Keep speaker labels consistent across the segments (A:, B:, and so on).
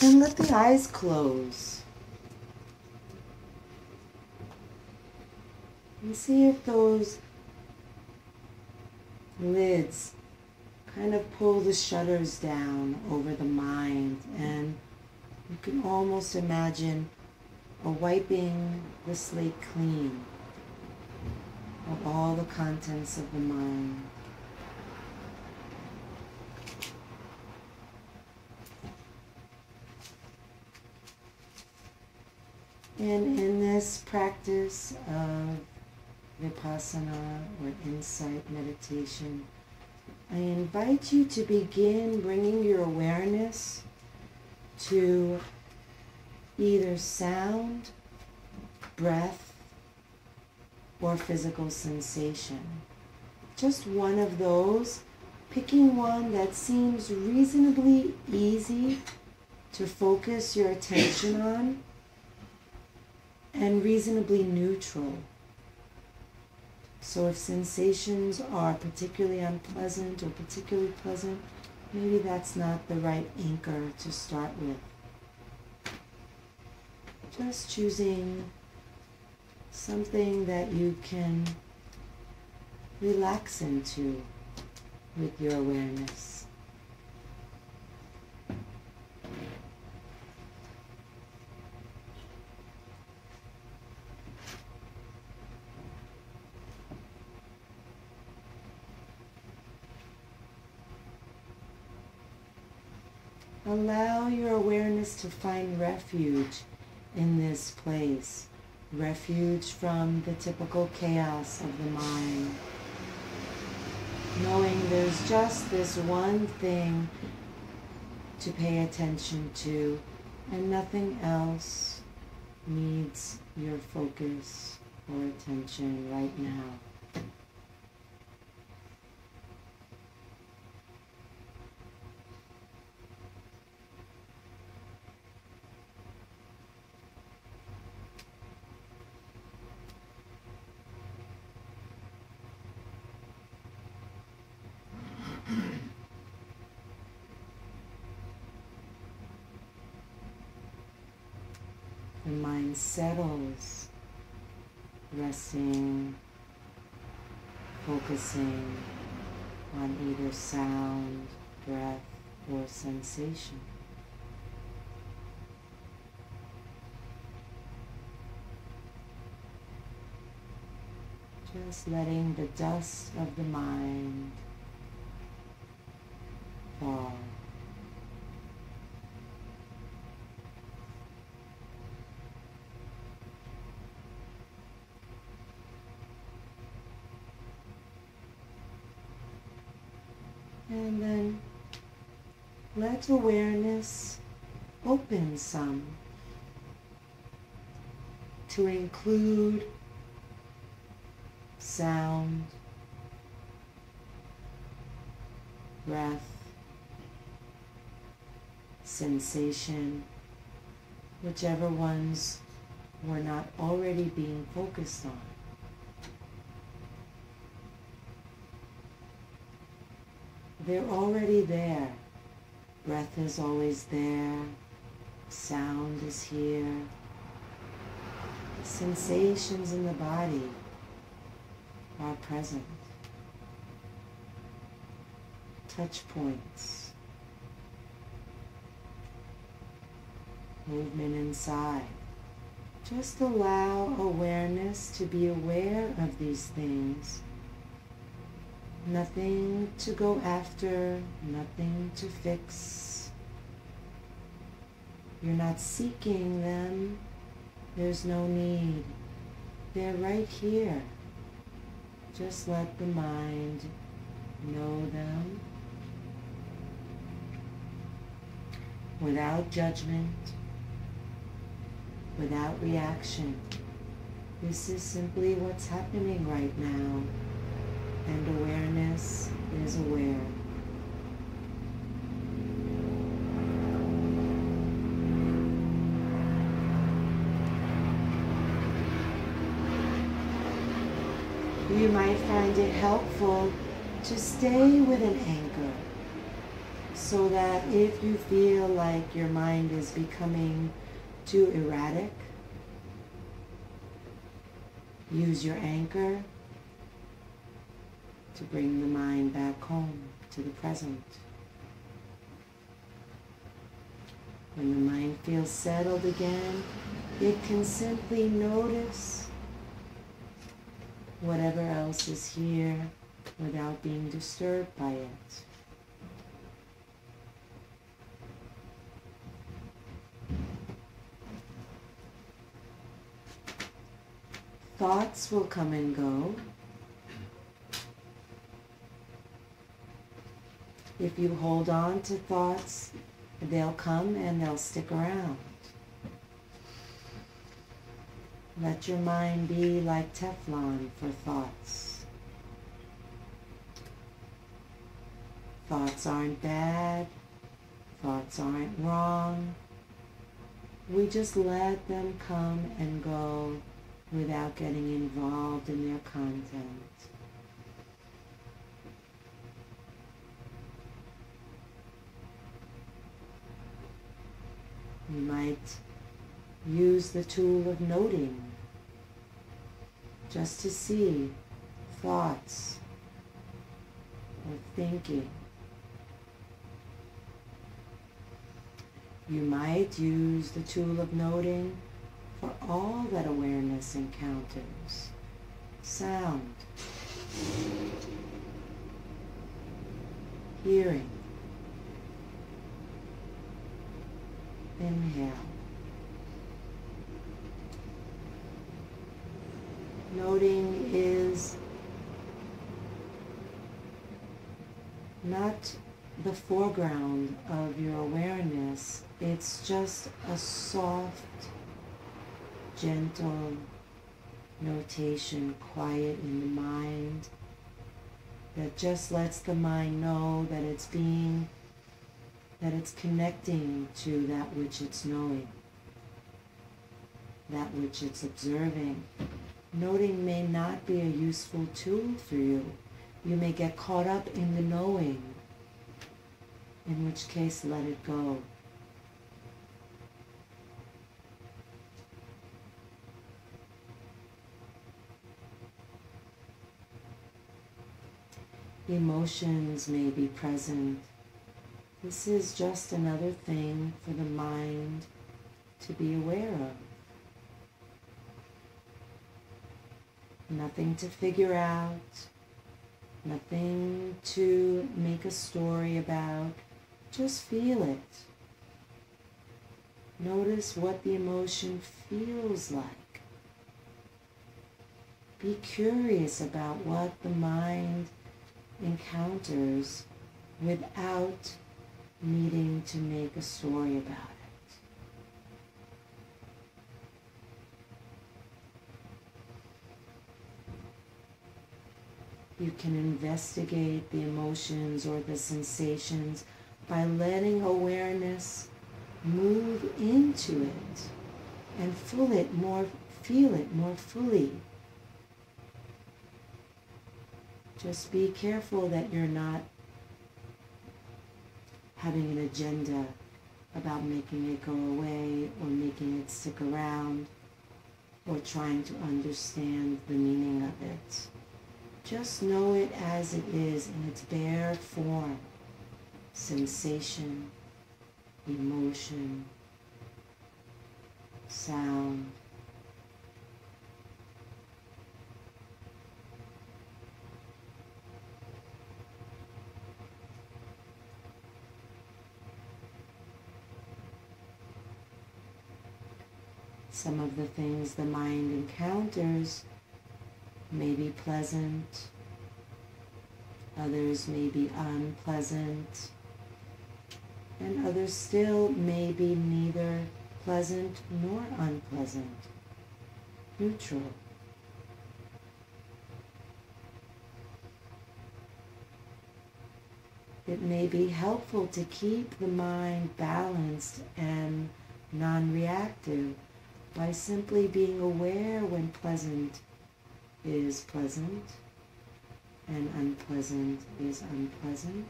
A: And let the eyes close. And see if those lids kind of pull the shutters down over the mind, and you can almost imagine wiping the slate clean of all the contents of the mind. And in this practice of vipassana or insight meditation, I invite you to begin bringing your awareness to either sound, breath, or physical sensation. Just one of those, picking one that seems reasonably easy to focus your attention on and reasonably neutral. So if sensations are particularly unpleasant or particularly pleasant, maybe that's not the right anchor to start with. Just choosing something that you can relax into with your awareness. Allow your awareness to find refuge in this place, refuge from the typical chaos of the mind, knowing there's just this one thing to pay attention to, and nothing else needs your focus or attention right now. The mind settles, resting, focusing on either sound, breath, or sensation. Just letting the dust of the mind fall. And then let awareness open some to include sound, breath, sensation, whichever ones were not already being focused on. They're already there. Breath is always there. Sound is here. Sensations in the body are present. Touch points. Movement inside. Just allow awareness to be aware of these things. Nothing to go after, nothing to fix. You're not seeking them. There's no need. They're right here. Just let the mind know them without judgment, without reaction. This is simply what's happening right now. And awareness is aware. You might find it helpful to stay with an anchor. so that if you feel like your mind is becoming too erratic, use your anchor to bring the mind back home to the present. When the mind feels settled again, it can simply notice whatever else is here without being disturbed by it. Thoughts will come and go. If you hold on to thoughts, they'll come and they'll stick around. Let your mind be like Teflon for thoughts. Thoughts aren't bad. Thoughts aren't wrong. We just let them come and go without getting involved in their content. You might use the tool of noting just to see thoughts or thinking. You might use the tool of noting for all that awareness encounters. Sound, hearing, inhale. Noting is not the foreground of your awareness. It's just a soft, gentle notation, quiet in the mind, that just lets the mind know that it's connecting to that which it's knowing, that which it's observing. Noting may not be a useful tool for you. You may get caught up in the knowing, in which case let it go. Emotions may be present. This is just another thing for the mind to be aware of. Nothing to figure out, nothing to make a story about. Just feel it. Notice what the emotion feels like. Be curious about what the mind encounters without needing to make a story about it. You can investigate the emotions or the sensations by letting awareness move into it and feel it more fully. Just be careful that you're not having an agenda about making it go away or making it stick around or trying to understand the meaning of it. Just know it as it is in its bare form. Sensation, emotion, sound. Some of the things the mind encounters may be pleasant, others may be unpleasant, and others still may be neither pleasant nor unpleasant, neutral. It may be helpful to keep the mind balanced and non-reactive by simply being aware when pleasant is pleasant and unpleasant is unpleasant,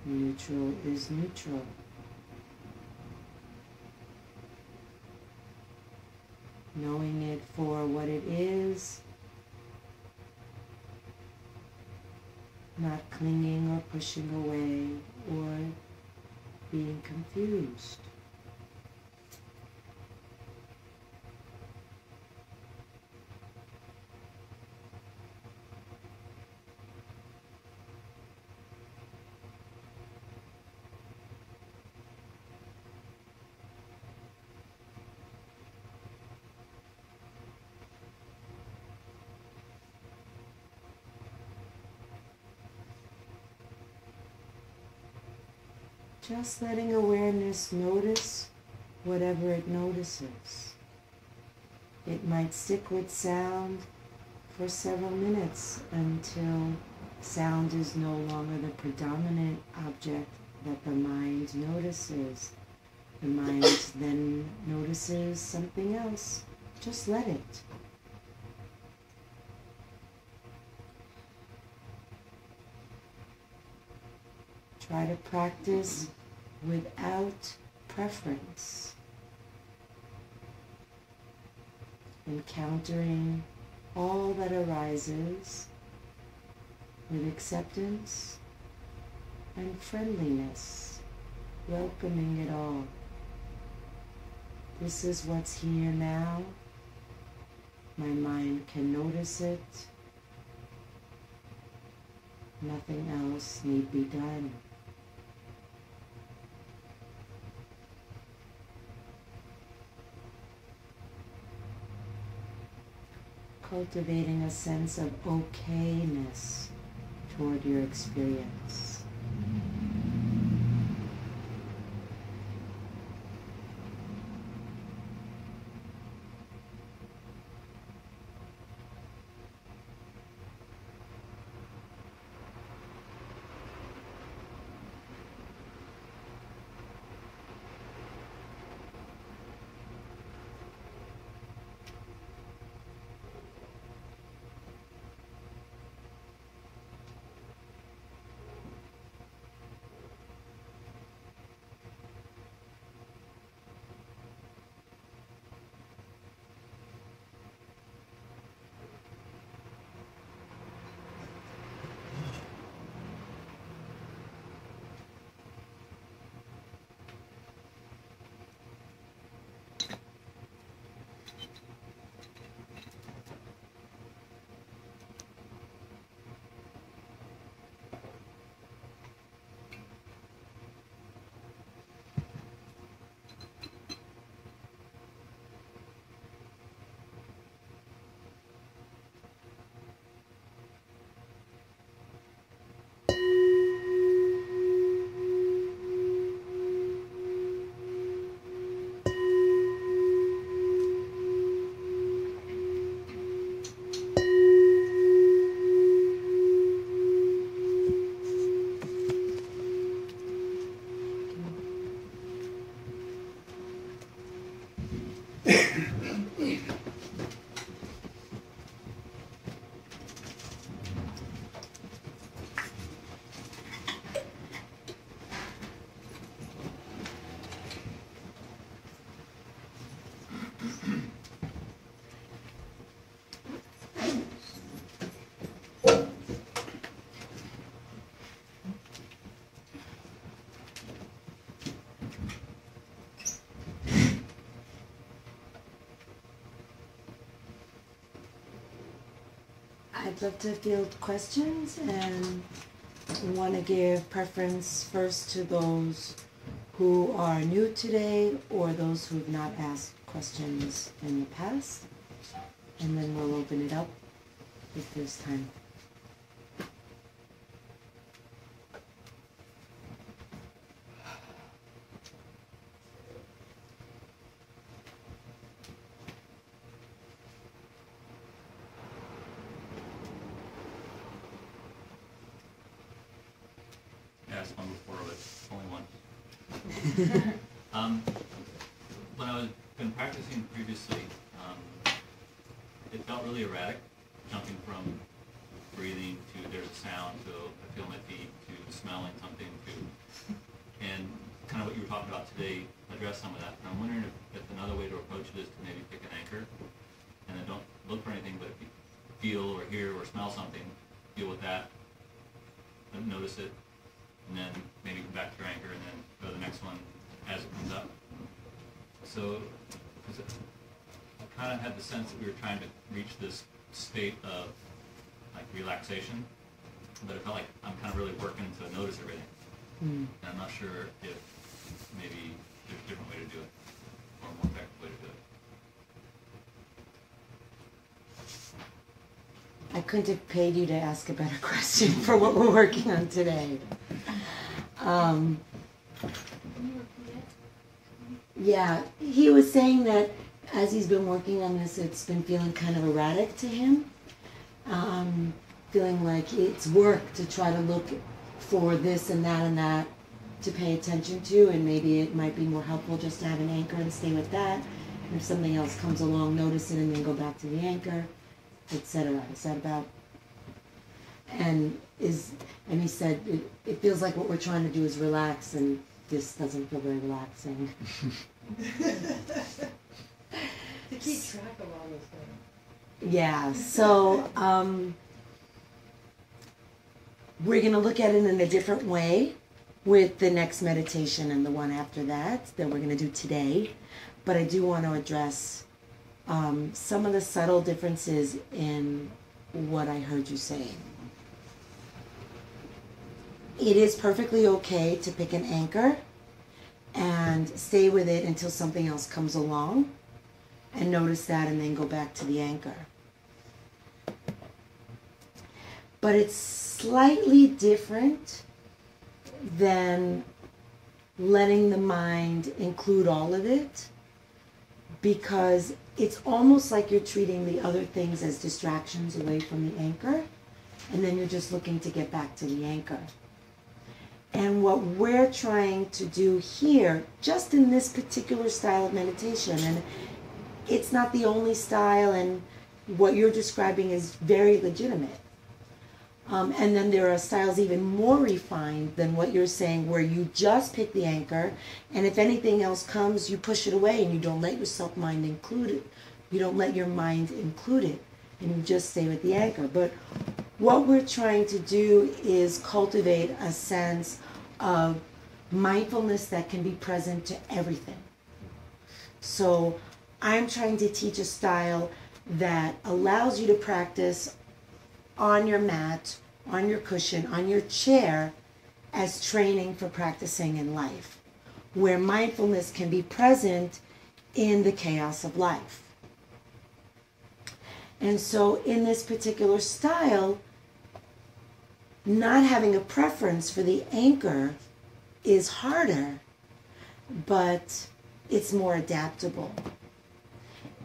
A: Neutral is neutral. Knowing it for what it is, not clinging or pushing away or being confused. Just letting awareness notice whatever it notices. It might stick with sound for several minutes until sound is no longer the predominant object that the mind notices. The mind then notices something else. Just let it. Try to practice without preference, encountering all that arises with acceptance and friendliness, welcoming it all. This is what's here now. My mind can notice it. Nothing else need be done. Cultivating a sense of okayness toward your experience. I'd love to field questions and want to give preference first to those who are new today or those who have not asked questions in the past. And then we'll open it up if there's time.
B: Asked one before, but only one. When I was been practicing previously, it felt really erratic, jumping from breathing to there's a sound, to I feel my feet, to to smelling something to, and kind of what you were talking about today, address some of that. And I'm wondering if another way to approach it is to maybe pick an anchor, and then don't look for anything, but if you feel or hear or smell something, deal with that, and notice it, and then maybe come back to your anchor, and then go to the next one as it comes up. So, because I kind of had the sense that we were trying to reach this state of like relaxation, but it felt like I'm kind of really working to notice everything. And I'm not sure if maybe there's a different way to do it, or a more effective way to do it.
A: I couldn't have paid you to ask a better question for what we're working on today. Yeah, he was saying that as he's been working on this, it's been feeling kind of erratic to him. Feeling like it's work to try to look for this and that to pay attention to, and maybe it might be more helpful just to have an anchor and stay with that. And if something else comes along, notice it and then go back to the anchor, etc. Is that about? And he said it feels like what we're trying to do is relax, and this doesn't feel very relaxing.
C: To keep track of all this things.
A: Yeah, so we're going to look at it in a different way with the next meditation and the one after that we're going to do today. But I do want to address some of the subtle differences in what I heard you saying. It is perfectly okay to pick an anchor and stay with it until something else comes along, and notice that and then go back to the anchor. But it's slightly different than letting the mind include all of it, because it's almost like you're treating the other things as distractions away from the anchor, and then you're just looking to get back to the anchor. And what we're trying to do here, just in this particular style of meditation, and it's not the only style, and what you're describing is very legitimate. And then there are styles even more refined than what you're saying, where you just pick the anchor, and if anything else comes, you push it away, and you don't let your mind include it. You don't let your mind include it, and you just stay with the anchor. But what we're trying to do is cultivate a sense of mindfulness that can be present to everything. So I'm trying to teach a style that allows you to practice on your mat, on your cushion, on your chair, as training for practicing in life, where mindfulness can be present in the chaos of life. And so in this particular style, not having a preference for the anchor is harder, but it's more adaptable.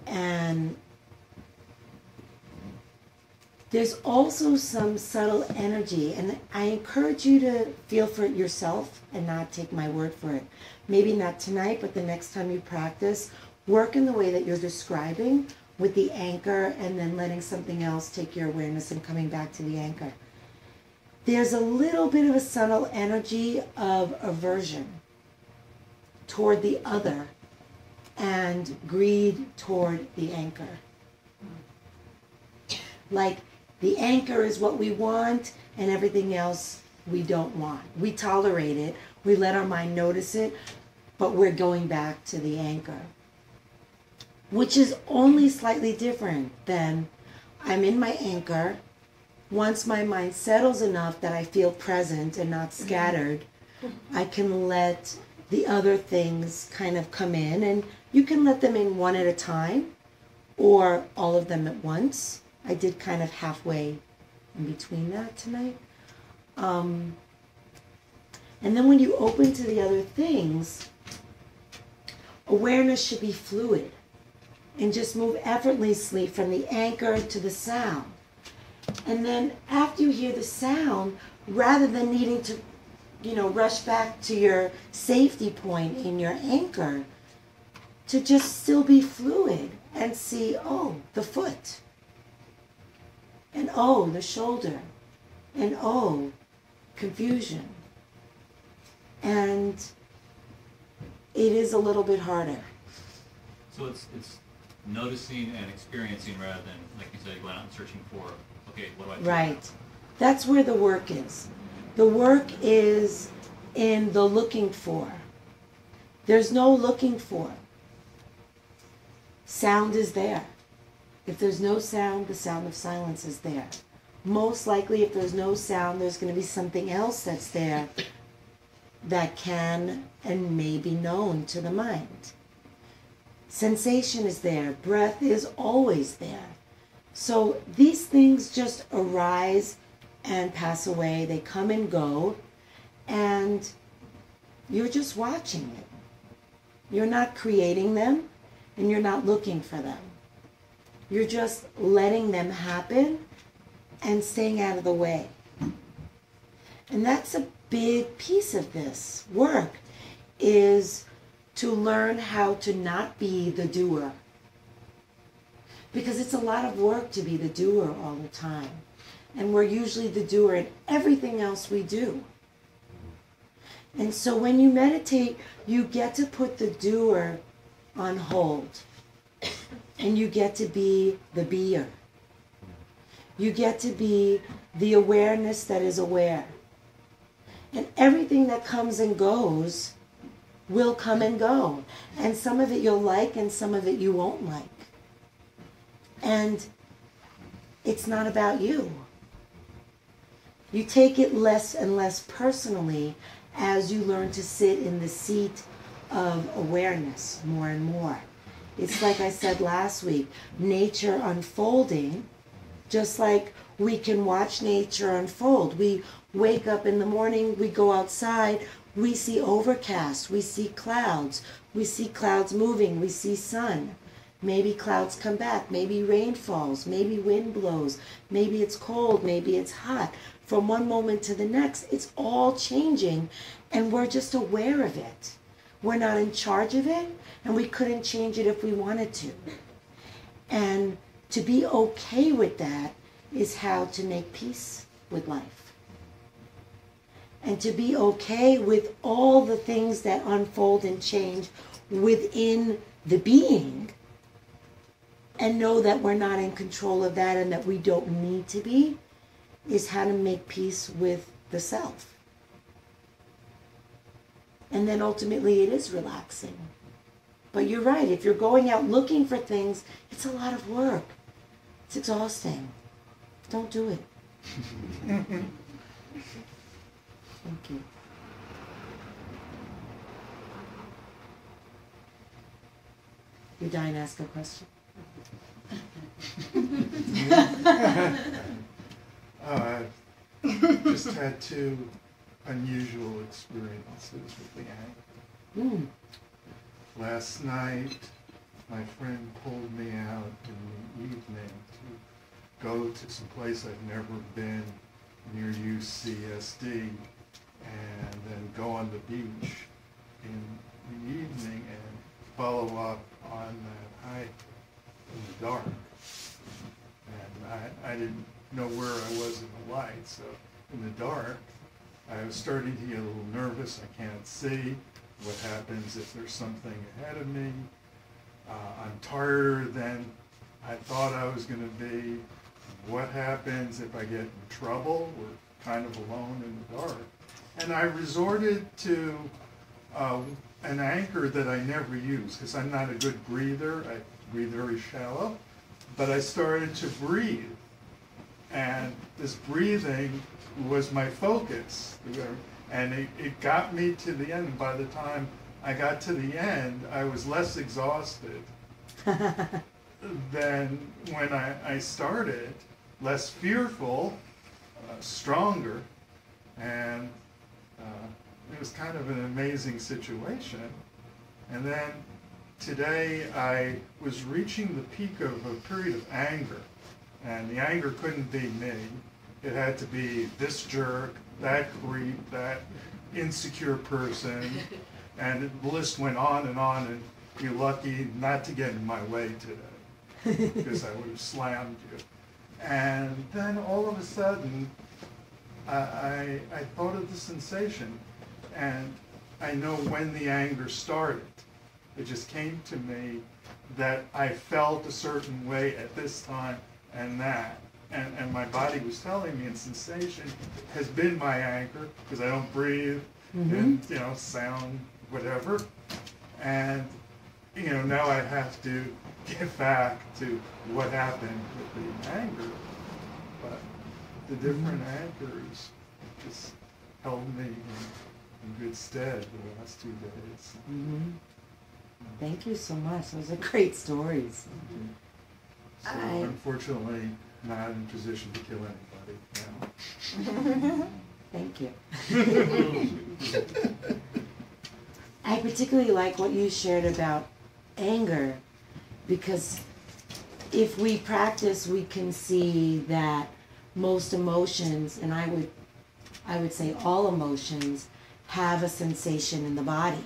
A: And there's also some subtle energy, and I encourage you to feel for it yourself and not take my word for it. Maybe not tonight, but the next time you practice, work in the way that you're describing, with the anchor and then letting something else take your awareness and coming back to the anchor. There's a little bit of a subtle energy of aversion toward the other and greed toward the anchor. Like, the anchor is what we want and everything else we don't want. We tolerate it, we let our mind notice it, but we're going back to the anchor. Which is only slightly different than I'm in my anchor. Once my mind settles enough that I feel present and not scattered, I can let the other things kind of come in, and you can let them in one at a time or all of them at once. I did kind of halfway in between that tonight. And then when you open to the other things, awareness should be fluid and just move effortlessly from the anchor to the sound. And then after you hear the sound, rather than needing to, rush back to your safety point in your anchor, to just still be fluid and see, oh, the foot, and oh, the shoulder, and oh, confusion. And it is a little bit harder.
B: So it's noticing and experiencing rather than, like you said, going out and searching for, okay, what do I do?
A: Right. That's where the work is. The work is in the looking for. There's no looking for. Sound is there. If there's no sound, the sound of silence is there. Most likely, if there's no sound, there's going to be something else that's there that can and may be known to the mind. Sensation is there. Breath is always there. So these things just arise and pass away. They come and go, and you're just watching it. You're not creating them, and you're not looking for them. You're just letting them happen and staying out of the way. And that's a big piece of this work, is to learn how to not be the doer. Because it's a lot of work to be the doer all the time. And we're usually the doer in everything else we do. And so when you meditate, you get to put the doer on hold. And you get to be the beer. You get to be the awareness that is aware. And everything that comes and goes will come and go. And some of it you'll like and some of it you won't like. And it's not about you. You take it less and less personally as you learn to sit in the seat of awareness more and more. It's like I said last week, nature unfolding, just like we can watch nature unfold. We wake up in the morning, we go outside, we see overcast, we see clouds moving, we see sun. Maybe clouds come back, maybe rain falls, maybe wind blows, maybe it's cold, maybe it's hot. From one moment to the next, it's all changing, and we're just aware of it. We're not in charge of it, and we couldn't change it if we wanted to. And to be okay with that is how to make peace with life. And to be okay with all the things that unfold and change within the being, and know that we're not in control of that and that we don't need to be, is how to make peace with the self. And then ultimately it is relaxing. But you're right, if you're going out looking for things, it's a lot of work. It's exhausting. Don't do it. Thank you. You're dying to ask a question?
D: Just had two unusual experiences with the anger. Last night, my friend pulled me out in the evening to go to some place I've never been near UCSD, and then go on the beach in the evening and follow up on that hike in the dark. And I didn't know where I was in the light, so in the dark, I was starting to get a little nervous. I can't see. What happens if there's something ahead of me? I'm tireder than I thought I was going to be. What happens if I get in trouble? We're kind of alone in the dark. And I resorted to an anchor that I never use, because I'm not a good breather. I breathe very shallow. But I started to breathe. And this breathing was my focus. And it got me to the end. And by the time I got to the end, I was less exhausted than when I started, less fearful, stronger. And it was kind of an amazing situation. And then today I was reaching the peak of a period of anger. And the anger couldn't be me. It had to be this jerk, that creep, that insecure person. And the list went on, and you're lucky not to get in my way today, because I would have slammed you. And then all of a sudden, I thought of the sensation, and I know when the anger started. It just came to me that I felt a certain way at this time and that. And my body was telling me, and sensation has been my anchor, because I don't breathe, and, you know, sound, whatever. And, you know, now I have to get back to what happened with the anger. But the different anchors just held me in good stead the last 2 days.
A: Thank you so much. Those are great stories.
D: So unfortunately, not in position to kill anybody now.
A: Thank you. I particularly like what you shared about anger, because if we practice, we can see that most emotions, and I would say all emotions, have a sensation in the body.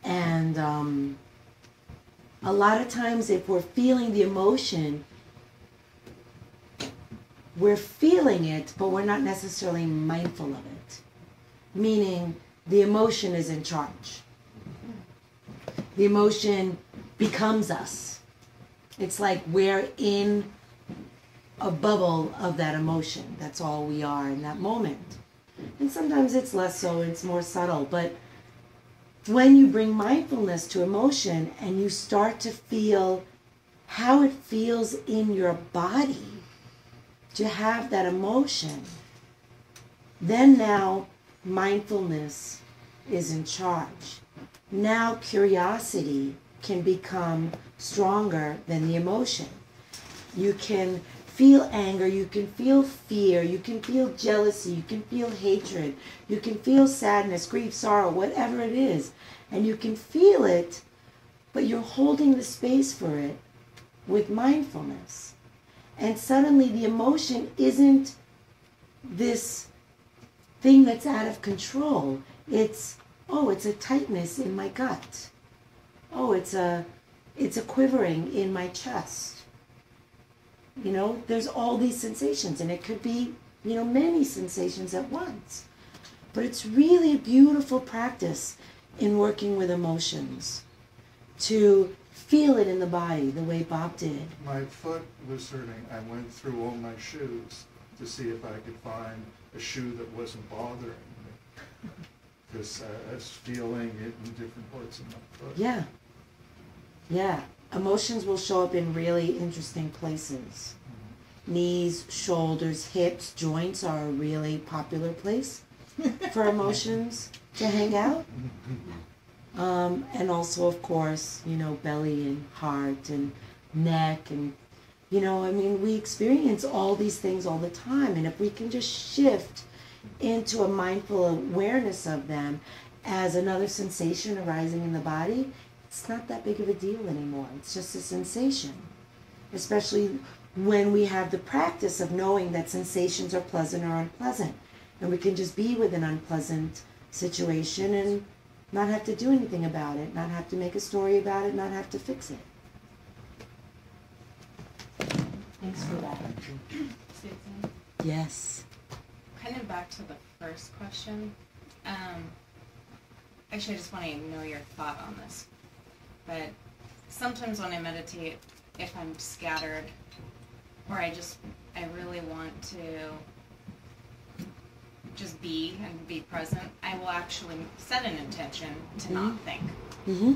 A: And a lot of times if we're feeling the emotion, we're feeling it, but we're not necessarily mindful of it. Meaning the emotion is in charge. The emotion becomes us. It's like we're in a bubble of that emotion. That's all we are in that moment. And sometimes it's less so, it's more subtle. But when you bring mindfulness to emotion and you start to feel how it feels in your body to have that emotion, then now mindfulness is in charge. Now curiosity can become stronger than the emotion. You can feel anger, you can feel fear, you can feel jealousy, you can feel hatred, you can feel sadness, grief, sorrow, whatever it is. And you can feel it, but you're holding the space for it with mindfulness. And suddenly the emotion isn't this thing that's out of control. It's, oh, it's a tightness in my gut. Oh, it's a quivering in my chest. You know, there's all these sensations, and it could be, you know, many sensations at once. But it's really a beautiful practice in working with emotions, to feel it in the body the way Bob did.
D: My foot was hurting. I went through all my shoes to see if I could find a shoe that wasn't bothering me, because I was feeling it in different parts of my foot.
A: Yeah. Yeah. Emotions will show up in really interesting places. Knees, shoulders, hips, joints are a really popular place for emotions to hang out. And also, of course, you know, belly and heart and neck and, you know, I mean, we experience all these things all the time. And if we can just shift into a mindful awareness of them as another sensation arising in the body, it's not that big of a deal anymore. It's just a sensation. Especially when we have the practice of knowing that sensations are pleasant or unpleasant. And we can just be with an unpleasant situation and not have to do anything about it, not have to make a story about it, not have to fix it. Thanks for that.
E: Susan,
A: Yes.
E: kind of back to the first question. Actually, I just want to know your thought on this. But sometimes when I meditate, if I'm scattered, or I really want to just be and be present, I will actually set an intention to not think.
A: Mm-hmm.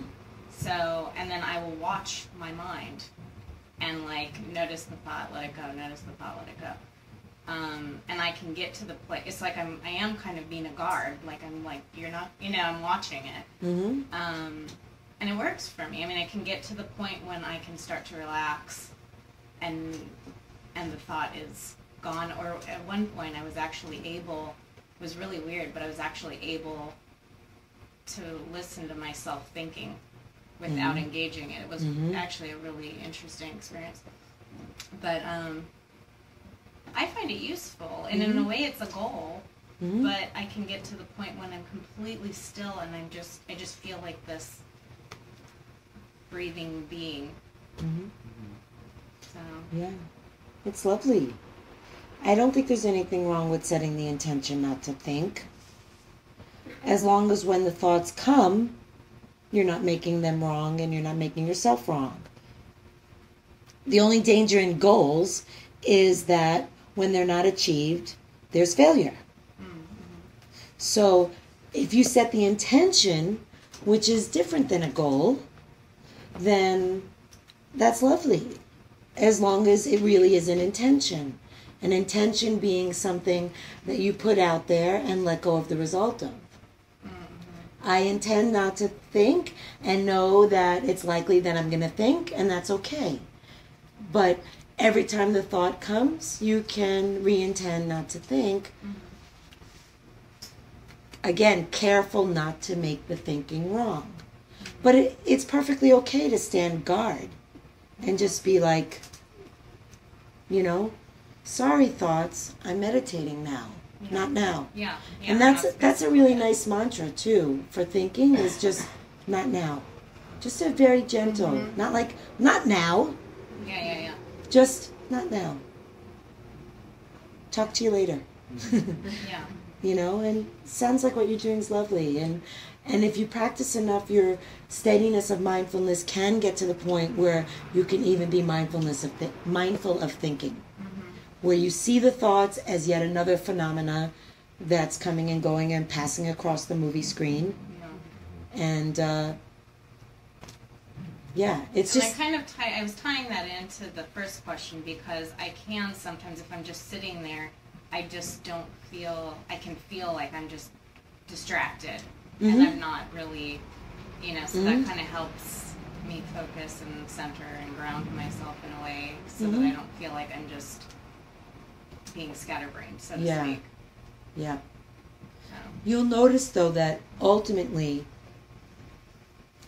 E: So, and then I will watch my mind and like notice the thought, let it go, notice the thought, let it go. And I can get to the place, it's like I am kind of being a guard, like I'm like, you're not, you know, I'm watching it.
A: Mm-hmm.
E: And it works for me. I mean, I can get to the point when I can start to relax and the thought is gone. Or at one point I was actually able, it was really weird, but I was actually able to listen to myself thinking without engaging it. It was actually a really interesting experience. But I find it useful, and in a way it's a goal, but I can get to the point when I'm completely still and I just feel like this breathing being. So
A: Yeah. It's lovely. I don't think there's anything wrong with setting the intention not to think. As long as when the thoughts come, you're not making them wrong and you're not making yourself wrong. The only danger in goals is that when they're not achieved, there's failure. So if you set the intention, which is different than a goal, then that's lovely, as long as it really is an intention. An intention being something that you put out there and let go of the result of. I intend not to think and know that it's likely that I'm going to think, and that's okay. But every time the thought comes, you can re-intend not to think. Again, careful not to make the thinking wrong. But it's perfectly okay to stand guard and just be like, sorry thoughts, I'm meditating now, not now.
E: Yeah.
A: And that's a really nice mantra too for thinking, is just not now. Just a very gentle, not like, not now.
E: Yeah.
A: Just not now. Talk to you later.
E: Yeah.
A: And sounds like what you're doing is lovely. And if you practice enough, your steadiness of mindfulness can get to the point where you can even be mindful of thinking. Where you see the thoughts as yet another phenomena that's coming and going and passing across the movie screen.
E: Yeah.
A: And it's just...
E: I was tying that into the first question because I can sometimes, if I'm just sitting there, I just don't feel, I can feel like I'm just distracted and I'm not really, so that kind of helps me focus and center and ground myself in a way so that I don't feel like I'm just being scatterbrained, so to speak.
A: Yeah.
E: So.
A: You'll notice, though, that ultimately,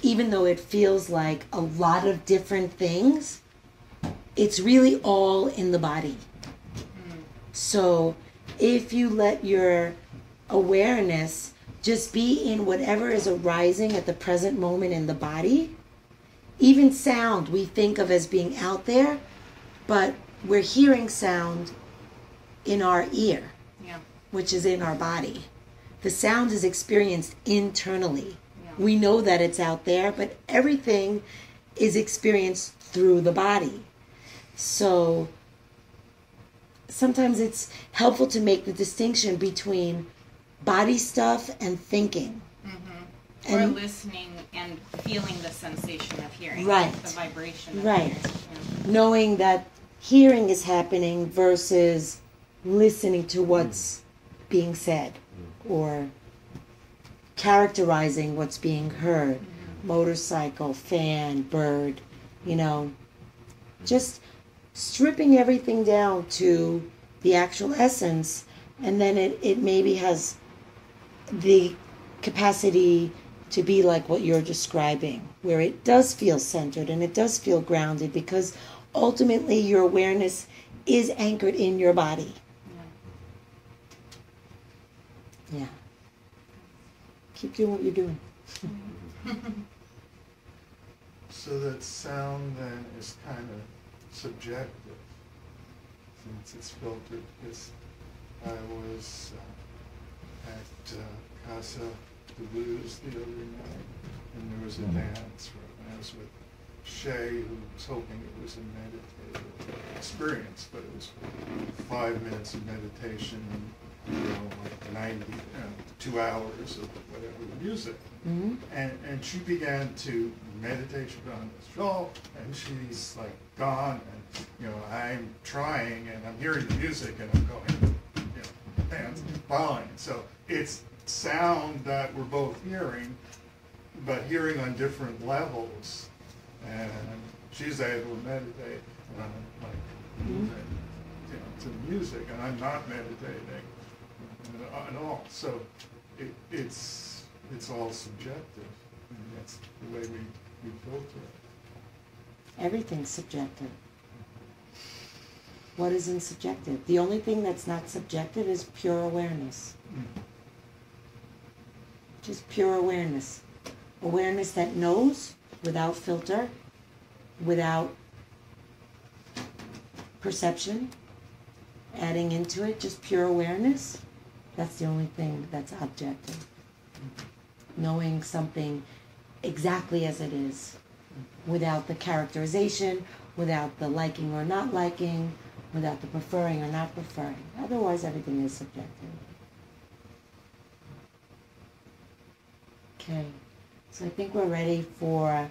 A: even though it feels like a lot of different things, it's really all in the body. So if you let your awareness just be in whatever is arising at the present moment in the body, even sound we think of as being out there, but we're hearing sound in our ear, which is in our body. The sound is experienced internally. Yeah. We know that it's out there, but everything is experienced through the body. So sometimes it's helpful to make the distinction between body stuff and thinking.
E: Or listening and feeling the sensation of hearing.
A: Right.
E: The vibration of
A: right.
E: hearing. Yeah.
A: Knowing that hearing is happening versus listening to what's being said or characterizing what's being heard. Motorcycle, fan, bird, just stripping everything down to the actual essence, and then it maybe has the capacity to be like what you're describing, where it does feel centered and it does feel grounded because ultimately your awareness is anchored in your body. Yeah. Keep doing what you're doing.
D: So that sound then is kind of subjective, since it's filtered, because I was at Casa de Luz the other night, and there was a dance where I was with Shay, who was hoping it was a meditative experience, but it was 5 minutes of meditation, like 2 hours of whatever music. And she began to meditate. She put on this shawl, and she's like gone, and I'm trying, and I'm hearing the music, and I'm going, hands following. So it's sound that we're both hearing, but hearing on different levels. And she's able to meditate, and I'm like, to the music, and I'm not meditating at all. So it's all subjective. And that's the way we filter it.
A: Everything's subjective. What isn't subjective? The only thing that's not subjective is pure awareness. Just pure awareness. Awareness that knows without filter, without perception, adding into it, just pure awareness, that's the only thing that's objective. Knowing something exactly as it is, without the characterization, without the liking or not liking, without the preferring or not preferring. Otherwise, everything is subjective. Okay, so I think we're ready for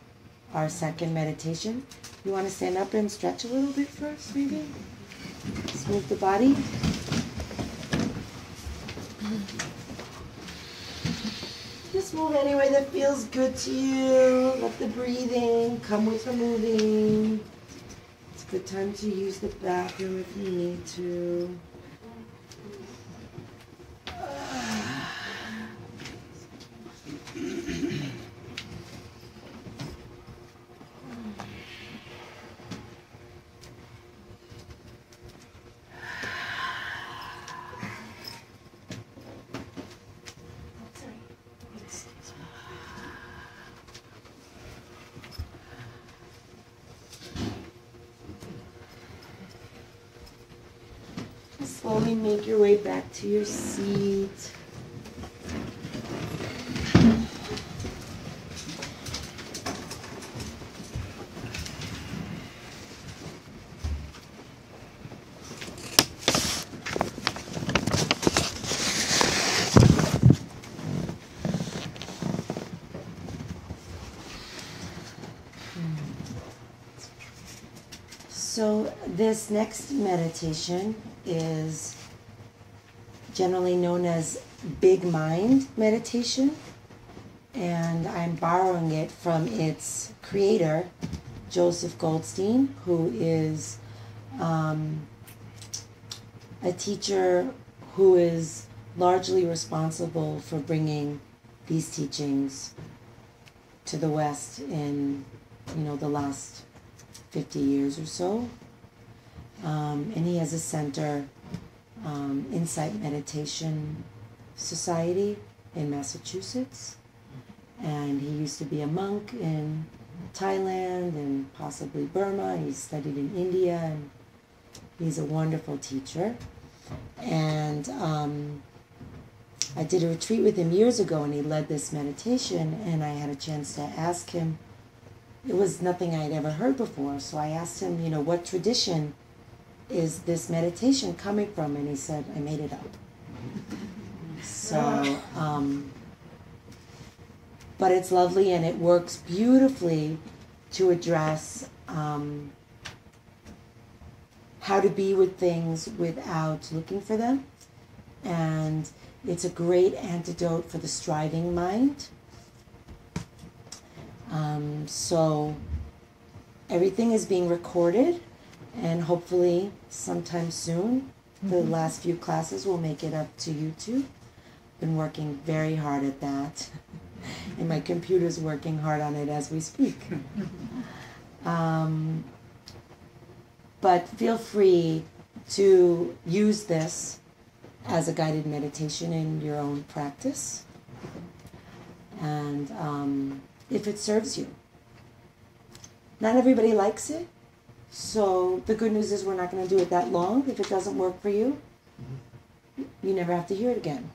A: our second meditation. You want to stand up and stretch a little bit first, maybe? Just move the body. Just move any way that feels good to you. Let the breathing come with the moving. It's a good time to use the bathroom if you need to. Slowly make your way back to your seat. So this next meditation is generally known as big mind meditation, and I'm borrowing it from its creator, Joseph Goldstein, who is a teacher who is largely responsible for bringing these teachings to the West in, the last 50 years or so. And he has a center, Insight Meditation Society in Massachusetts. And he used to be a monk in Thailand and possibly Burma. He studied in India, and he's a wonderful teacher. And I did a retreat with him years ago, and he led this meditation, and I had a chance to ask him. It was nothing I had ever heard before, so I asked him, what tradition is this meditation coming from? And he said, I made it up. So, but it's lovely, and it works beautifully to address how to be with things without looking for them. And it's a great antidote for the striving mind. So everything is being recorded, and hopefully sometime soon, the last few classes will make it up to YouTube. Been working very hard at that, and my computer's working hard on it as we speak. But feel free to use this as a guided meditation in your own practice, and if it serves you. Not everybody likes it, so the good news is we're not going to do it that long. If it doesn't work for you, you never have to hear it again.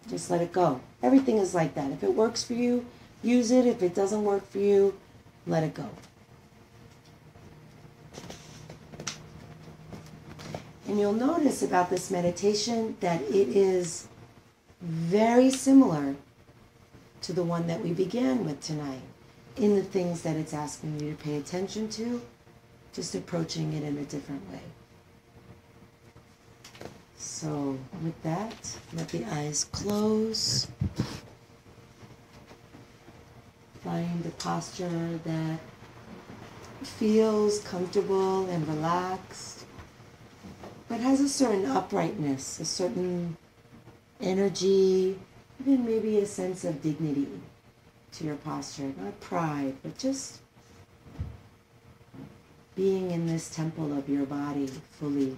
A: Just let it go. Everything is like that. If it works for you, use it. If it doesn't work for you, let it go. And you'll notice about this meditation that it is very similar to the one that we began with tonight, in the things that it's asking you to pay attention to, just approaching it in a different way. So with that, let the eyes close. Find a posture that feels comfortable and relaxed, but has a certain uprightness, a certain energy, even maybe a sense of dignity to your posture. Not pride, but just being in this temple of your body fully.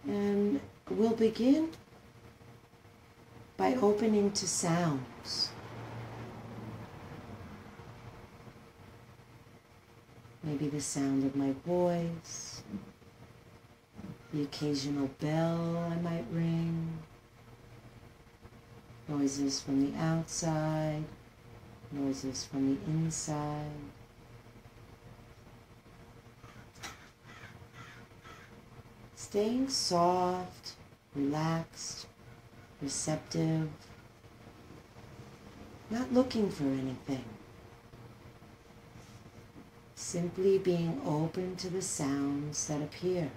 A: And we'll begin by opening to sounds. maybe the sound of my voice, the occasional bell I might ring, noises from the outside, noises from the inside. Staying soft, relaxed, receptive, not looking for anything. Simply being open to the sounds that appear.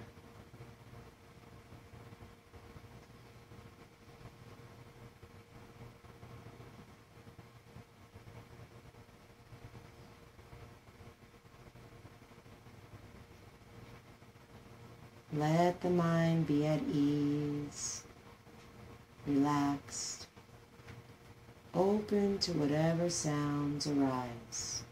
A: Let the mind be at ease, relaxed, open to whatever sounds arise.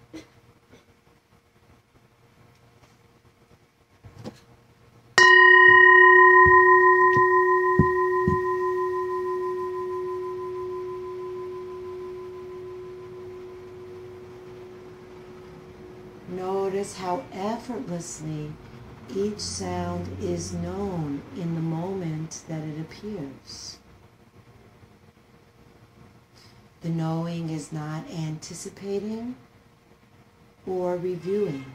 A: Notice how effortlessly each sound is known in the moment that it appears. The knowing is not anticipating or reviewing.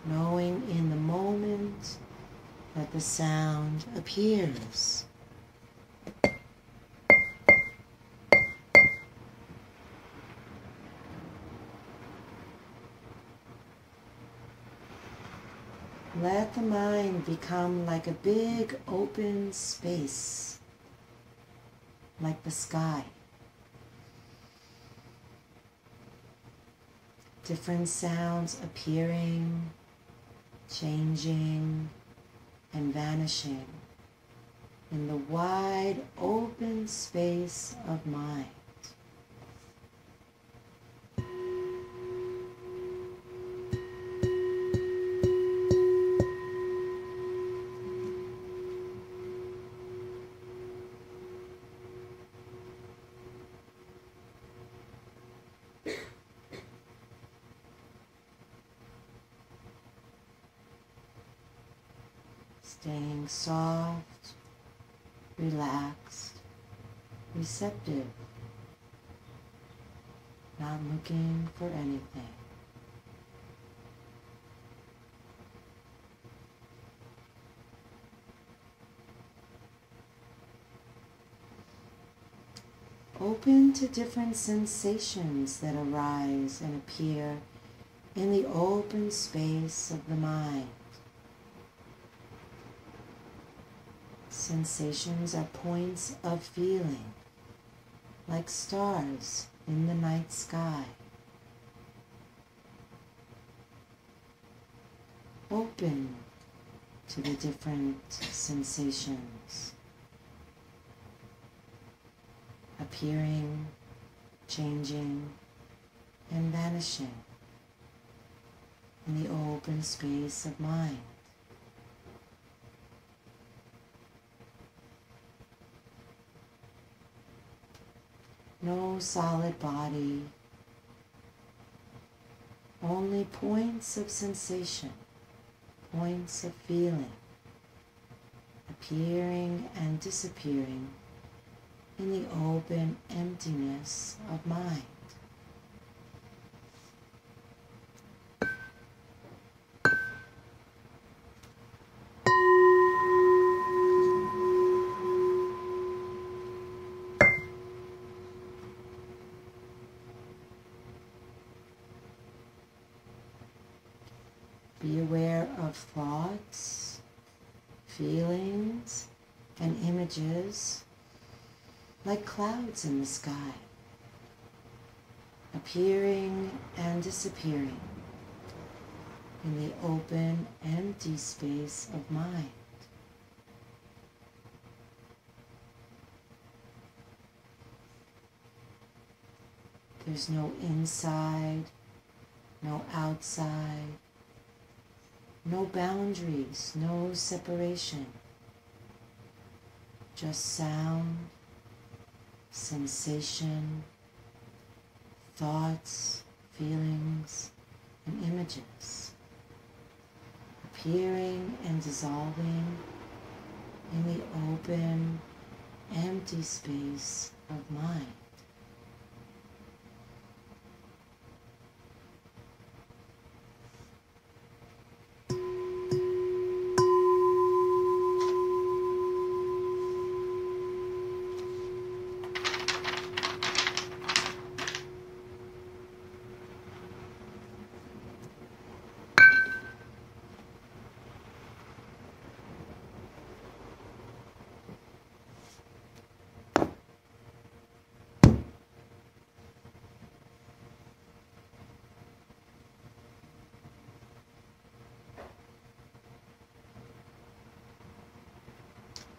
A: Knowing in the moment that the sound appears. Let the mind become like a big open space, like the sky. Different sounds appearing, changing, and vanishing in the wide open space of mind. Staying soft, relaxed, receptive, not looking for anything. Open to different sensations that arise and appear in the open space of the mind. Sensations are points of feeling, like stars in the night sky. Open to the different sensations, appearing, changing, and vanishing in the open space of mind. No solid body, only points of sensation, points of feeling, appearing and disappearing in the open emptiness of mind. Be aware of thoughts, feelings, and images like clouds in the sky, appearing and disappearing in the open, empty space of mind. There's no inside, no outside, no boundaries, no separation, just sound, sensation, thoughts, feelings, and images, appearing and dissolving in the open, empty space of mind.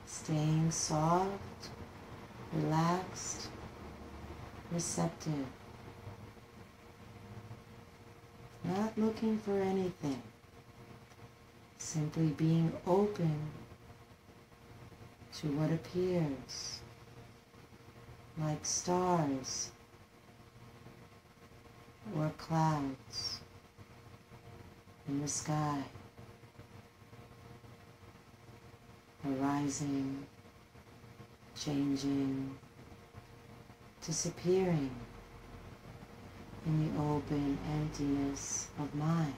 A: Staying soft, relaxed, receptive. Not looking for anything. Simply being open to what appears like stars or clouds in the sky. Arising, changing, disappearing in the open emptiness of mind.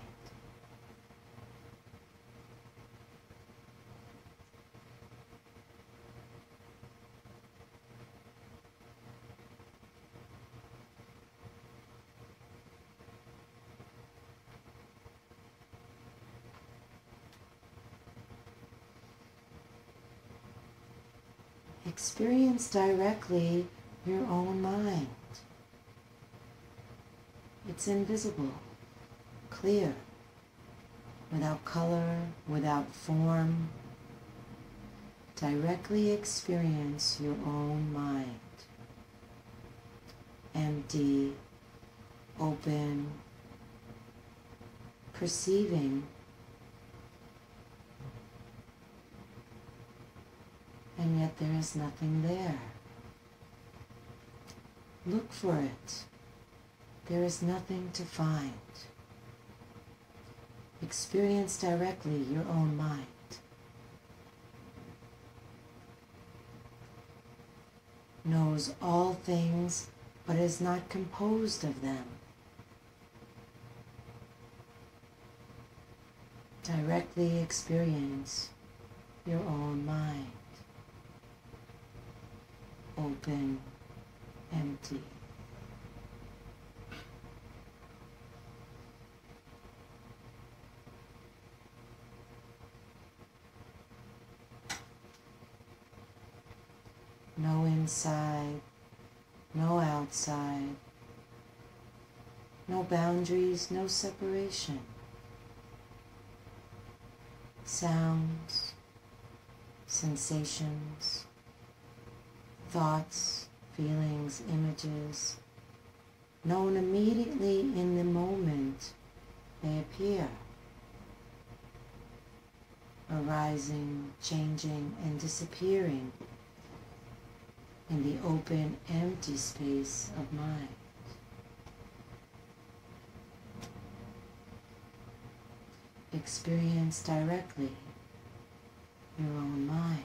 A: Experience directly your own mind. It's invisible, clear, without color, without form. Directly experience your own mind. Empty, open, perceiving, and yet there is nothing there. Look for it. There is nothing to find. Experience directly your own mind. Knows all things, but is not composed of them. Directly experience your own mind. Open, empty. No inside, no outside, no boundaries, no separation. Sounds, sensations, thoughts, feelings, images, known immediately in the moment they appear, arising, changing, and disappearing in the open, empty space of mind. Experience directly your own mind.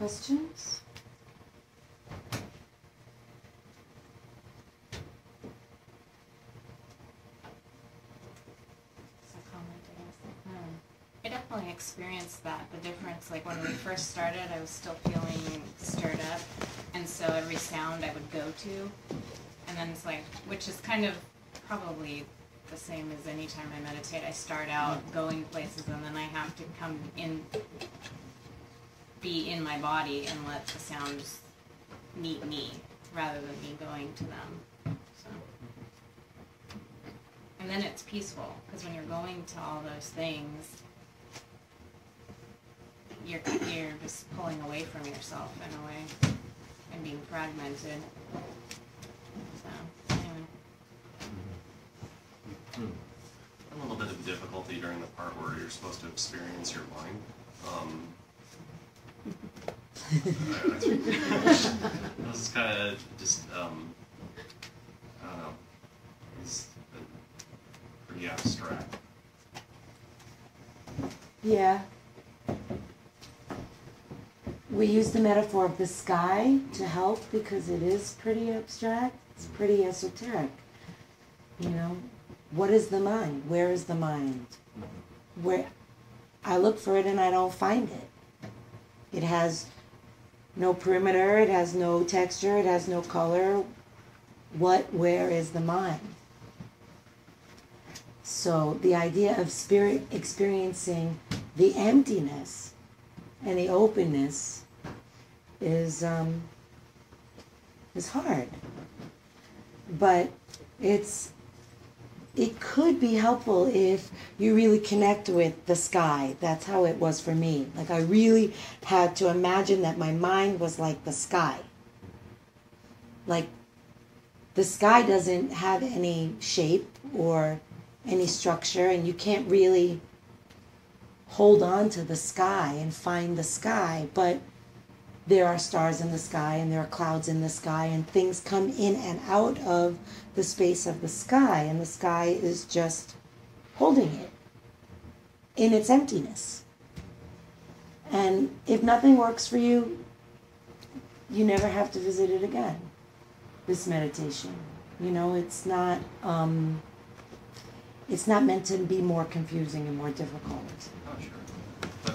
A: questions?
E: I definitely experienced that, the difference. Like when we first started, I was still feeling stirred up, and so every sound I would go to, and then it's like, which is kind of probably the same as any time I meditate. I start out going places, and then I have to come in, be in my body, and let the sounds meet me, rather than me going to them. So. And then it's peaceful, because when you're going to all those things, you're just pulling away from yourself in a way, and being fragmented. So, anyway.
F: A little bit of difficulty during the part where you're supposed to experience your mind. This is kind of just, I don't know, it's pretty abstract.
A: Yeah. We use the metaphor of the sky to help because it is pretty abstract. It's pretty esoteric. You know, what is the mind? Where is the mind? Where I look for it and I don't find it. It has no perimeter, it has no texture, it has no color. Where is the mind? So the idea of spirit experiencing the emptiness and the openness is hard. But it could be helpful if you really connect with the sky. That's how it was for me. Like I really had to imagine that my mind was like the sky. Like the sky doesn't have any shape or any structure, and you can't really hold on to the sky and find the sky, but there are stars in the sky and there are clouds in the sky and things come in and out of the space of the sky, and the sky is just holding it in its emptiness. And if nothing works for you, you never have to visit it again, this meditation. You know, it's not meant to be more confusing and more difficult.
F: Oh, sure. But,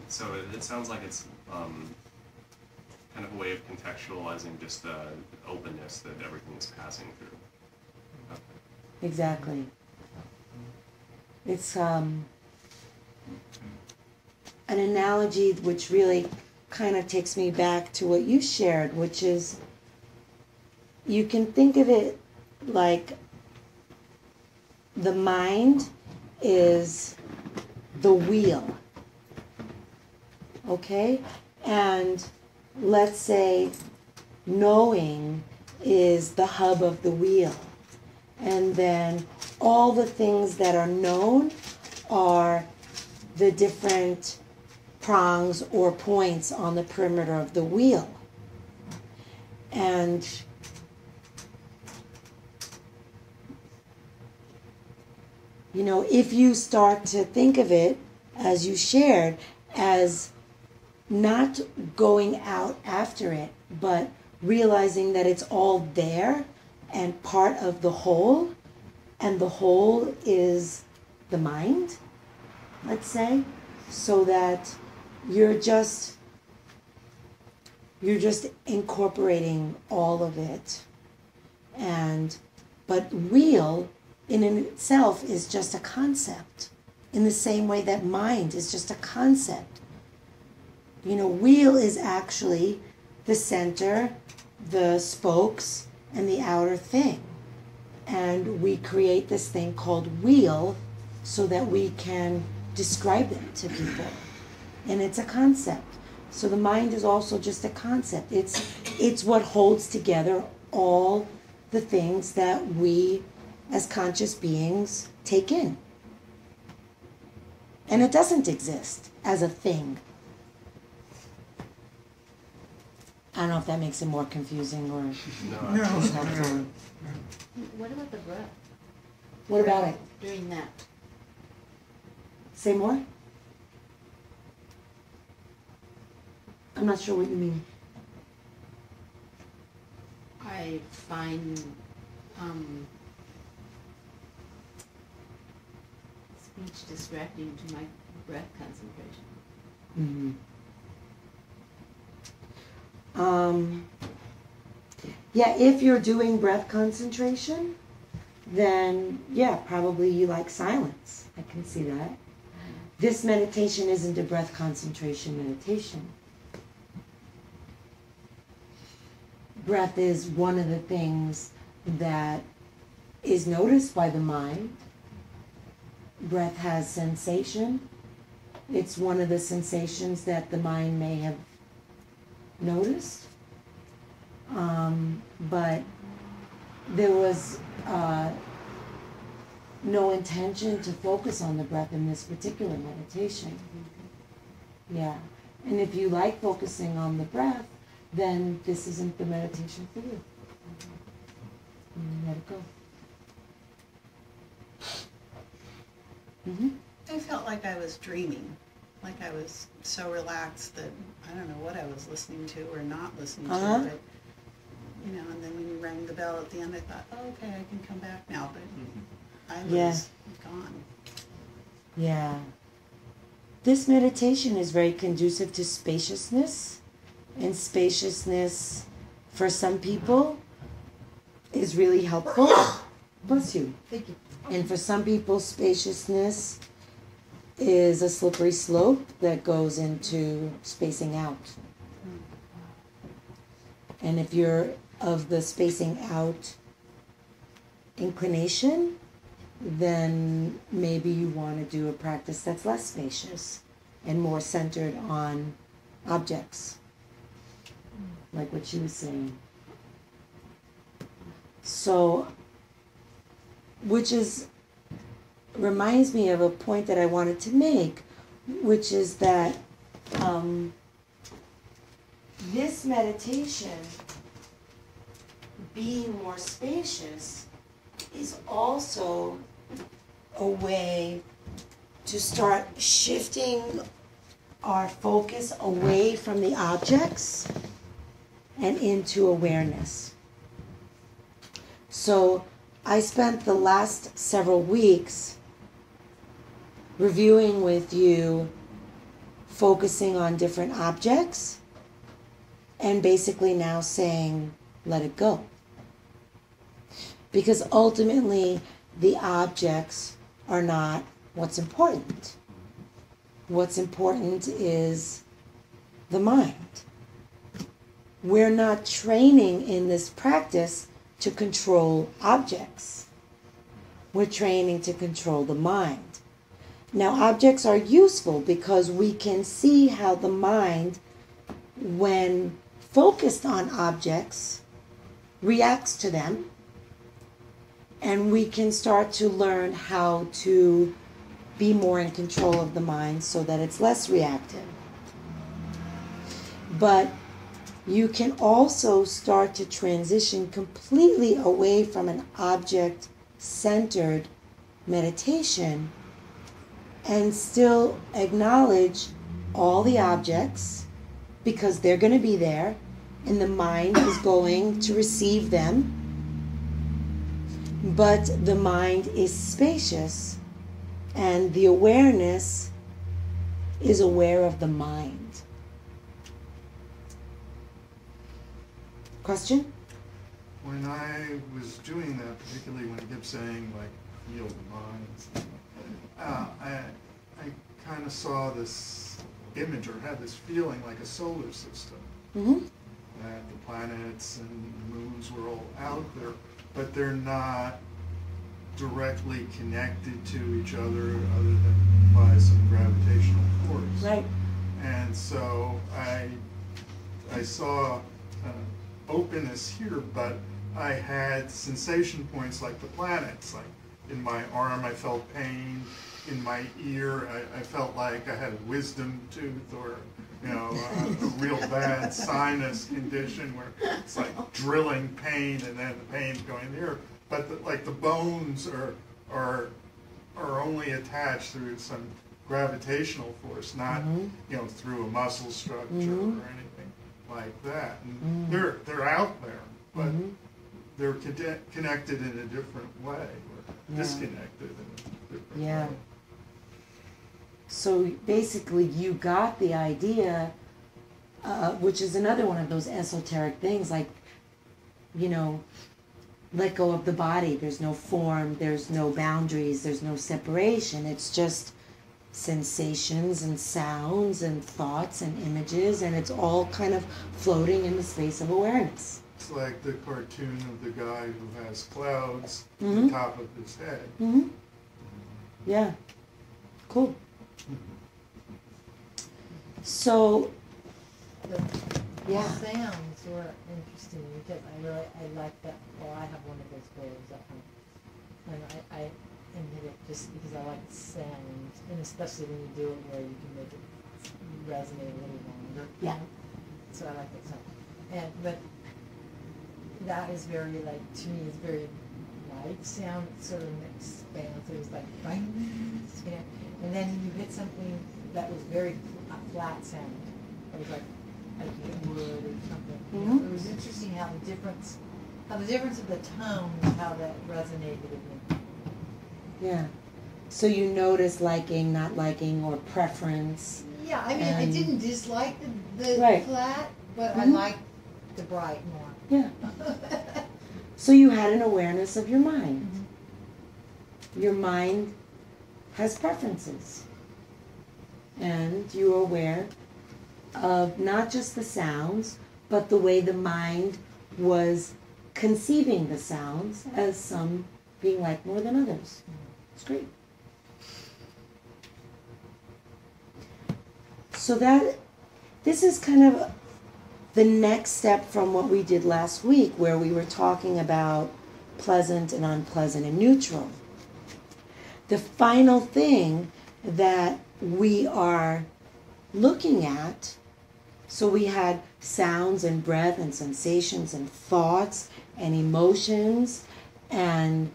F: so it sounds like it's kind of a way of contextualizing just the openness that everything is passing through. Okay.
A: Exactly. It's an analogy which really kind of takes me back to what you shared, which is you can think of it like the mind is the wheel, okay? And let's say knowing is the hub of the wheel. And then all the things that are known are the different prongs or points on the perimeter of the wheel. And you know, if you start to think of it, as you shared, as not going out after it, but realizing that it's all there and part of the whole, and the whole is the mind, let's say, so that you're just incorporating all of it. But wheel in itself is just a concept, in the same way that mind is just a concept. You know, wheel is actually the center, the spokes, and the outer thing. And we create this thing called wheel so that we can describe it to people. And it's a concept. So the mind is also just a concept. It's what holds together all the things that we as conscious beings take in. And it doesn't exist as a thing. I don't know if that makes it more confusing or
D: No.
A: helpful.
C: What about the breath?
A: What about it?
C: Doing that.
A: Say more? I'm not sure what you mean.
G: I find speech distracting to my breath concentration.
A: Yeah, if you're doing breath concentration, then yeah, probably you like silence. I can see that. This meditation isn't a breath concentration meditation. Breath is one of the things that is noticed by the mind. Breath has sensation. It's one of the sensations that the mind may have noticed. But there was no intention to focus on the breath in this particular meditation. Yeah. And if you like focusing on the breath, then this isn't the meditation for you. Let it go.
H: I felt like I was dreaming, like I was so relaxed that I don't know what I was listening to or not listening to, but you know, and then when you rang the bell at the end, I thought, oh, okay, I can come back now, but I was gone.
A: Yeah. This meditation is very conducive to spaciousness, and spaciousness for some people is really helpful. Bless you.
H: Thank you.
A: And for some people, spaciousness is a slippery slope that goes into spacing out. And if you're of the spacing out inclination, then maybe you want to do a practice that's less spacious and more centered on objects, like what she was saying. So, which reminds me of a point that I wanted to make, which is that this meditation, being more spacious, is also a way to start shifting our focus away from the objects and into awareness. So I spent the last several weeks reviewing with you, focusing on different objects, and basically now saying, let it go. Because ultimately, the objects are not what's important. What's important is the mind. We're not training in this practice to control objects. We're training to control the mind. Now, objects are useful because we can see how the mind, when focused on objects, reacts to them, and we can start to learn how to be more in control of the mind so that it's less reactive. But you can also start to transition completely away from an object-centered meditation and still acknowledge all the objects because they're going to be there and the mind is going to receive them. But the mind is spacious and the awareness is aware of the mind. Question?
D: When I was doing that, particularly when it kept saying, like, feel the mind, I kind of saw this image or had this feeling like a solar system.
A: Mm-hmm.
D: That the planets and the moons were all out there, but they're not directly connected to each other than by some gravitational force.
A: Right.
D: And so I saw openness here, but I had sensation points like the planets. Like in my arm, I felt pain. In my ear, I felt like I had a wisdom tooth or, you know, a real bad sinus condition where it's like drilling pain and then the pain's going there. But like the bones are only attached through some gravitational force, not you know, through a muscle structure or anything. like that. And they're out there, but
A: Mhm.
D: they're connected in a different way, or disconnected in a different
A: Yeah.
D: way.
A: So basically, you got the idea, which is another one of those esoteric things, like, let go of the body. There's no form, there's no boundaries, there's no separation. It's just sensations and sounds and thoughts and images, and it's all kind of floating in the space of awareness.
D: It's like the cartoon of the guy who has clouds at
A: Mhm.
D: the top of his head.
A: Mm-hmm. Yeah. Cool. So,
C: The
A: yeah.
C: sounds were interesting because I like that. Well, I have one of those bowls at home, and I emit it just because I like the sound, and especially when you do it where you can make it resonate a little longer.
A: Yeah.
C: So I like that sound, but that is very to me it's very light sound. It's sort of expansive. It's like bang, and then you hit something that was very a flat sound. It was like wood or something.
A: Mhm.
C: It was interesting how the difference of the tones, how that resonated with me.
A: Yeah. So you notice liking, not liking, or preference.
C: Yeah, I mean, I
A: And-
C: didn't dislike the
A: Right.
C: flat, but I
A: Mhm.
C: liked the bright more.
A: Yeah. So you had an awareness of your mind. Your mind has preferences. And you are aware of not just the sounds, but the way the mind was conceiving the sounds as some being liked more than others. It's great. So this is kind of the next step from what we did last week, where we were talking about pleasant and unpleasant and neutral. The final thing that we are looking at, so we had sounds and breath and sensations and thoughts and emotions and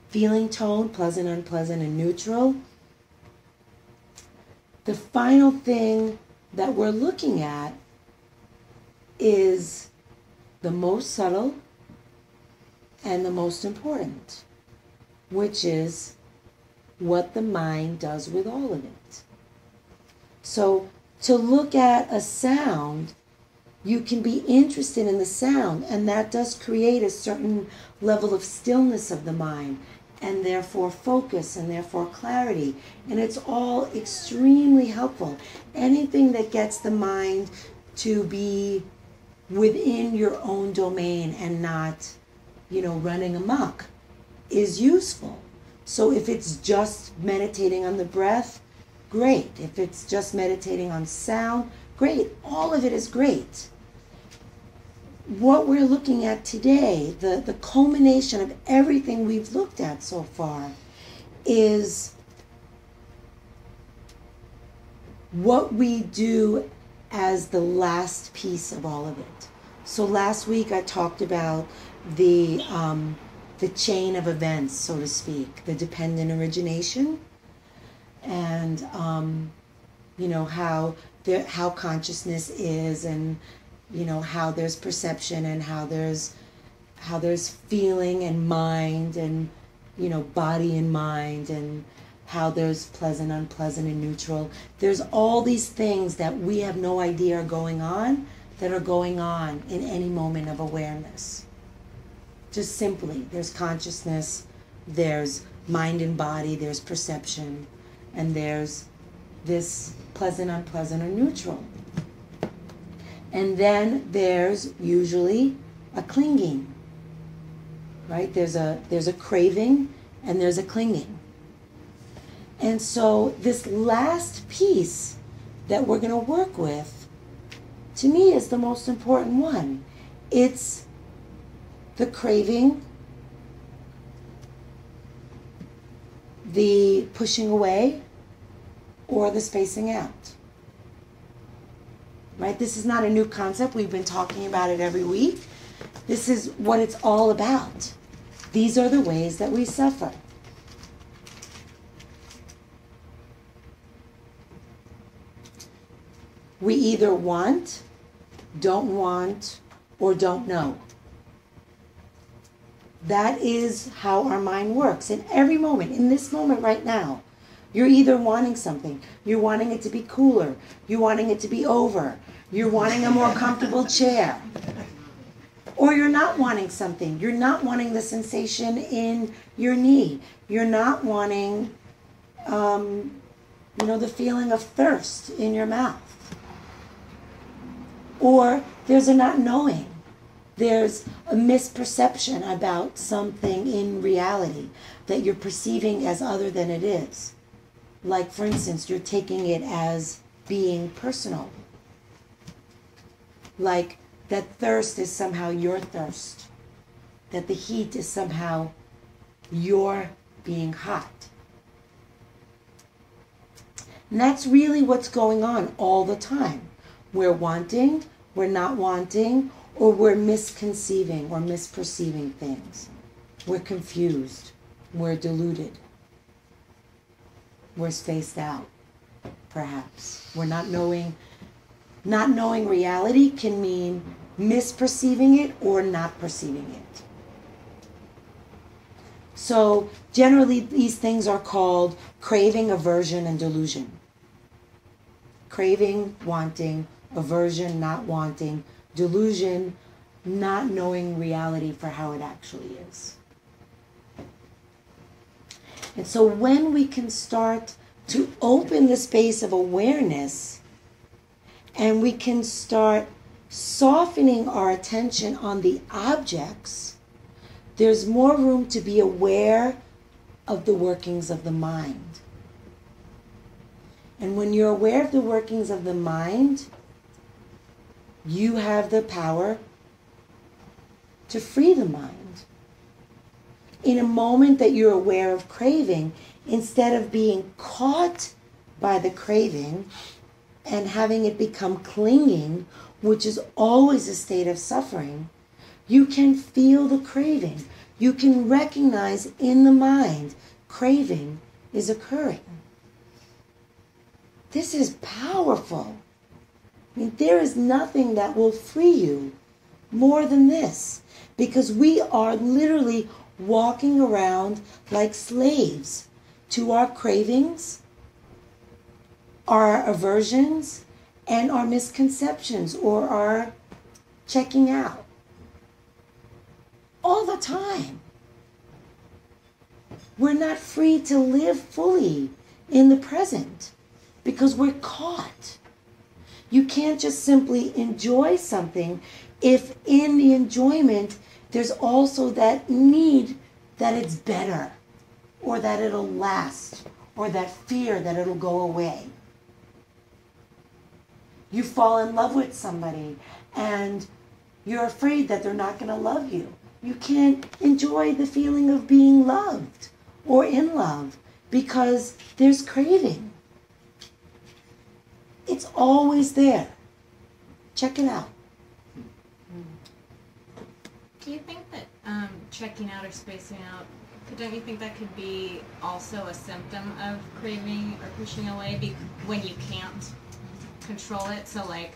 A: feeling tone, pleasant, unpleasant, and neutral. The final thing that we're looking at is the most subtle and the most important, which is what the mind does with all of it. So to look at a sound, you can be interested in the sound, and that does create a certain level of stillness of the mind, and therefore focus, and therefore clarity. And it's all extremely helpful. Anything that gets the mind to be within your own domain and not, running amok is useful. So if it's just meditating on the breath, great. If it's just meditating on sound, great. All of it is great. What we're looking at today, the culmination of everything we've looked at so far, is what we do as the last piece of all of it. So last week I talked about the chain of events, so to speak, the dependent origination, and how consciousness is, and how there's perception, and how there's feeling and mind, and body and mind, and how there's pleasant, unpleasant, and neutral. There's all these things that we have no idea are going on, that are going on in any moment of awareness. Just simply, there's consciousness, there's mind and body, there's perception, and there's this pleasant, unpleasant, or neutral. And then there's usually a clinging, right? There's a craving, and there's a clinging. And so this last piece that we're going to work with, to me, is the most important one. It's the craving, the pushing away, or the spacing out. Right? This is not a new concept. We've been talking about it every week. This is what it's all about. These are the ways that we suffer. We either want don't want, or don't know. That is how our mind works. In every moment, in this moment right now, you're either wanting something, you're wanting it to be cooler, you're wanting it to be over, you're wanting a more comfortable chair, or you're not wanting something. You're not wanting the sensation in your knee. You're not wanting, the feeling of thirst in your mouth. Or there's a not knowing. There's a misperception about something in reality that you're perceiving as other than it is. Like, for instance, you're taking it as being personal. Like that thirst is somehow your thirst. That the heat is somehow your being hot. And that's really what's going on all the time. We're wanting, we're not wanting, or we're misconceiving or misperceiving things. We're confused. We're deluded. We're spaced out, perhaps. We're not knowing. Not knowing reality can mean misperceiving it or not perceiving it. So generally these things are called craving, aversion, and delusion. Craving, wanting, aversion, not wanting, delusion, not knowing reality for how it actually is. And so when we can start to open the space of awareness and we can start softening our attention on the objects, there's more room to be aware of the workings of the mind. And when you're aware of the workings of the mind, you have the power to free the mind. In a moment that you're aware of craving, instead of being caught by the craving and having it become clinging, which is always a state of suffering, you can feel the craving. You can recognize in the mind craving is occurring. This is powerful. I mean, there is nothing that will free you more than this, because we are literally walking around like slaves to our cravings, our aversions, and our misconceptions or our checking out. All the time. We're not free to live fully in the present because we're caught. You can't just simply enjoy something if in the enjoyment there's also that need that it's better, or that it'll last, or that fear that it'll go away. You fall in love with somebody and you're afraid that they're not going to love you. You can't enjoy the feeling of being loved or in love because there's craving. It's always there. Check it out.
E: Do you think that checking out or spacing out, don't you think that could be also a symptom of craving or pushing away when you can't control it? So like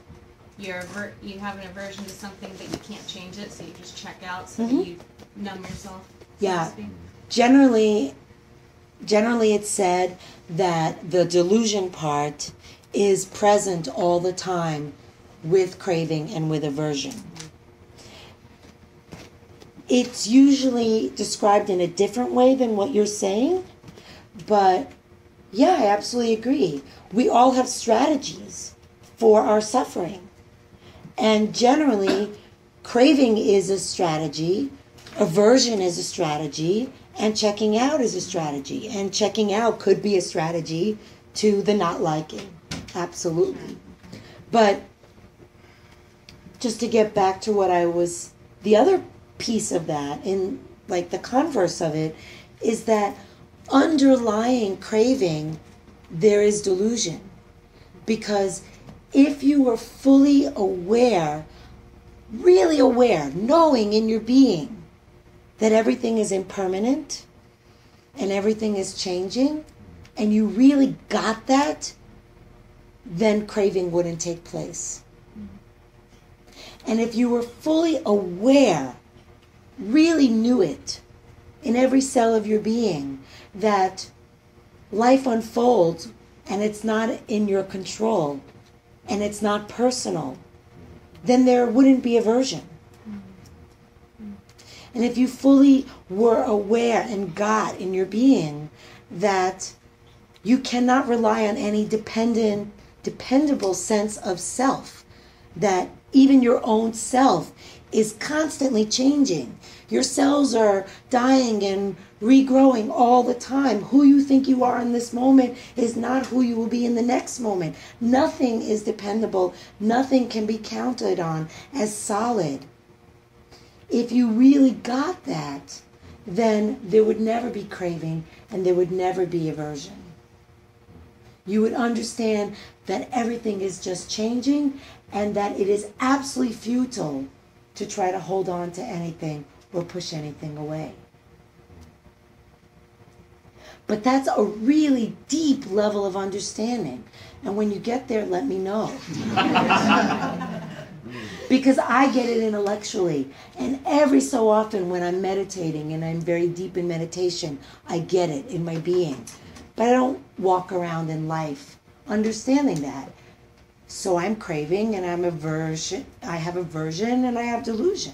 E: you have an aversion to something but you can't change it, so you just check out so that you numb yourself.
A: Yeah. Generally it's said that the delusion part is present all the time with craving and with aversion. It's usually described in a different way than what you're saying, but yeah, I absolutely agree. We all have strategies for our suffering. And generally, craving is a strategy, aversion is a strategy, and checking out is a strategy. And checking out could be a strategy to the not liking. Absolutely. But just to get back to the other piece of that, in like the converse of it, is that underlying craving, there is delusion. Because if you were fully aware, really aware, knowing in your being that everything is impermanent and everything is changing, and you really got that, then craving wouldn't take place. And if you were fully aware, really knew it in every cell of your being, that life unfolds and it's not in your control and it's not personal, then there wouldn't be aversion. And if you fully were aware and got in your being that you cannot rely on any dependable sense of self, that even your own self is constantly changing. Your cells are dying and regrowing all the time. Who you think you are in this moment is not who you will be in the next moment. Nothing is dependable. Nothing can be counted on as solid. If you really got that, then there would never be craving and there would never be aversion. You would understand that everything is just changing and that it is absolutely futile to try to hold on to anything or push anything away. But that's a really deep level of understanding. And when you get there, let me know. Because I get it intellectually. And every so often when I'm meditating and I'm very deep in meditation, I get it in my being. But I don't walk around in life understanding that. So I'm craving and I'm aversion. I have aversion and I have delusion.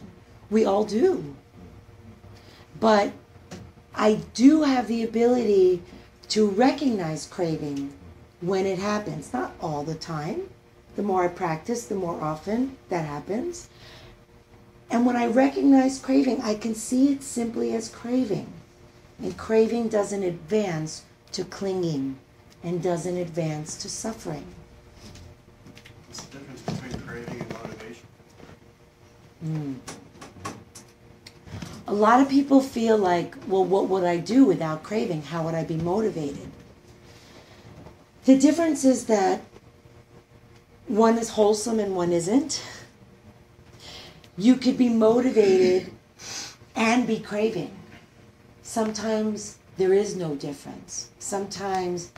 A: We all do. But I do have the ability to recognize craving when it happens. Not all the time. The more I practice, the more often that happens. And when I recognize craving, I can see it simply as craving. And craving doesn't advance to clinging and doesn't advance to suffering.
D: What's the difference between craving and motivation?
A: A lot of people feel like, well, what would I do without craving? How would I be motivated? The difference is that one is wholesome and one isn't. You could be motivated and be craving. Sometimes there is no difference. Sometimes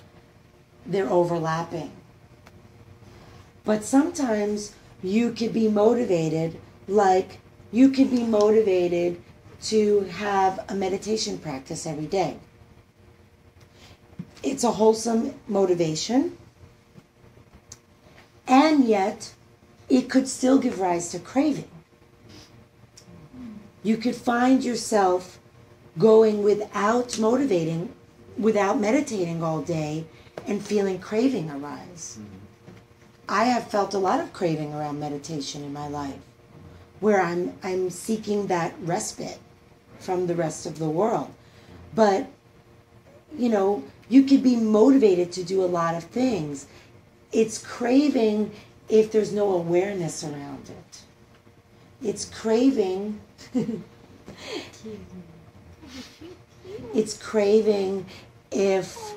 A: they're overlapping. But sometimes you could be motivated, like you could be motivated to have a meditation practice every day. It's a wholesome motivation, and yet it could still give rise to craving. You could find yourself going without motivating, without meditating all day, and feeling craving arise. I have felt a lot of craving around meditation in my life, where I'm seeking that respite from the rest of the world. But, you know, you could be motivated to do a lot of things. It's craving if there's no awareness around it. It's craving. It's craving if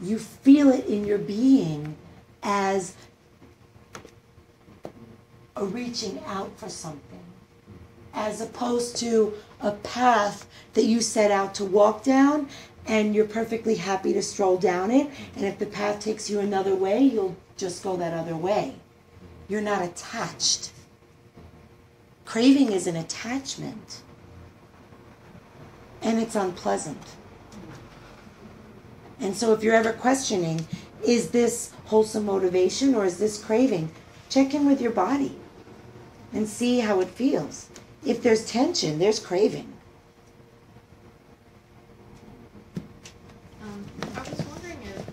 A: you feel it in your being as a reaching out for something, as opposed to a path that you set out to walk down and you're perfectly happy to stroll down it, and if the path takes you another way, you'll just go that other way. You're not attached. Craving is an attachment, and it's unpleasant. And so if you're ever questioning, is this wholesome motivation or is this craving, check in with your body and see how it feels. If there's tension, there's craving.
I: I was wondering if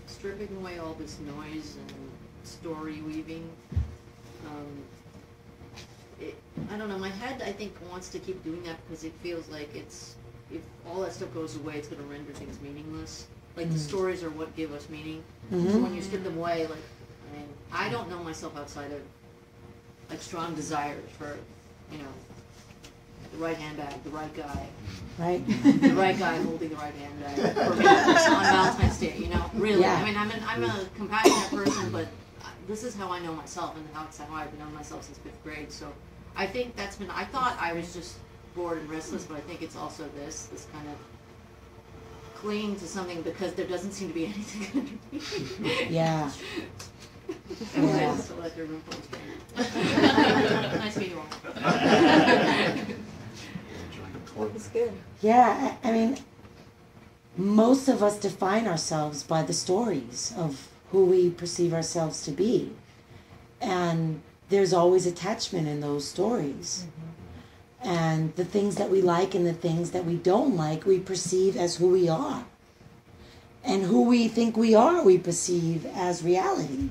I: stripping away all this noise and story weaving, I don't know, my head I think wants to keep doing that because it feels like if all that stuff goes away, it's going to render things meaningless. Like the stories are what give us meaning. So when you strip them away, like, I mean, I don't know myself outside of like strong desires for, you know, the right handbag, the right guy.
A: Right.
I: The right guy holding the right handbag for me on Valentine's Day, you know, really.
A: Yeah.
I: I mean, I'm a compassionate person, but this is how I know myself, and that's how I've known myself since 5th grade. So I think that's been, I thought I was just bored and restless, but I think it's also this kind of clinging to something because there doesn't seem to be anything underneath.
A: Yeah.
I: Yeah. So let their room
A: Yeah, I mean, most of us define ourselves by the stories of who we perceive ourselves to be. And there's always attachment in those stories. And the things that we like and the things that we don't like, we perceive as who we are. And who we think we are, we perceive as reality.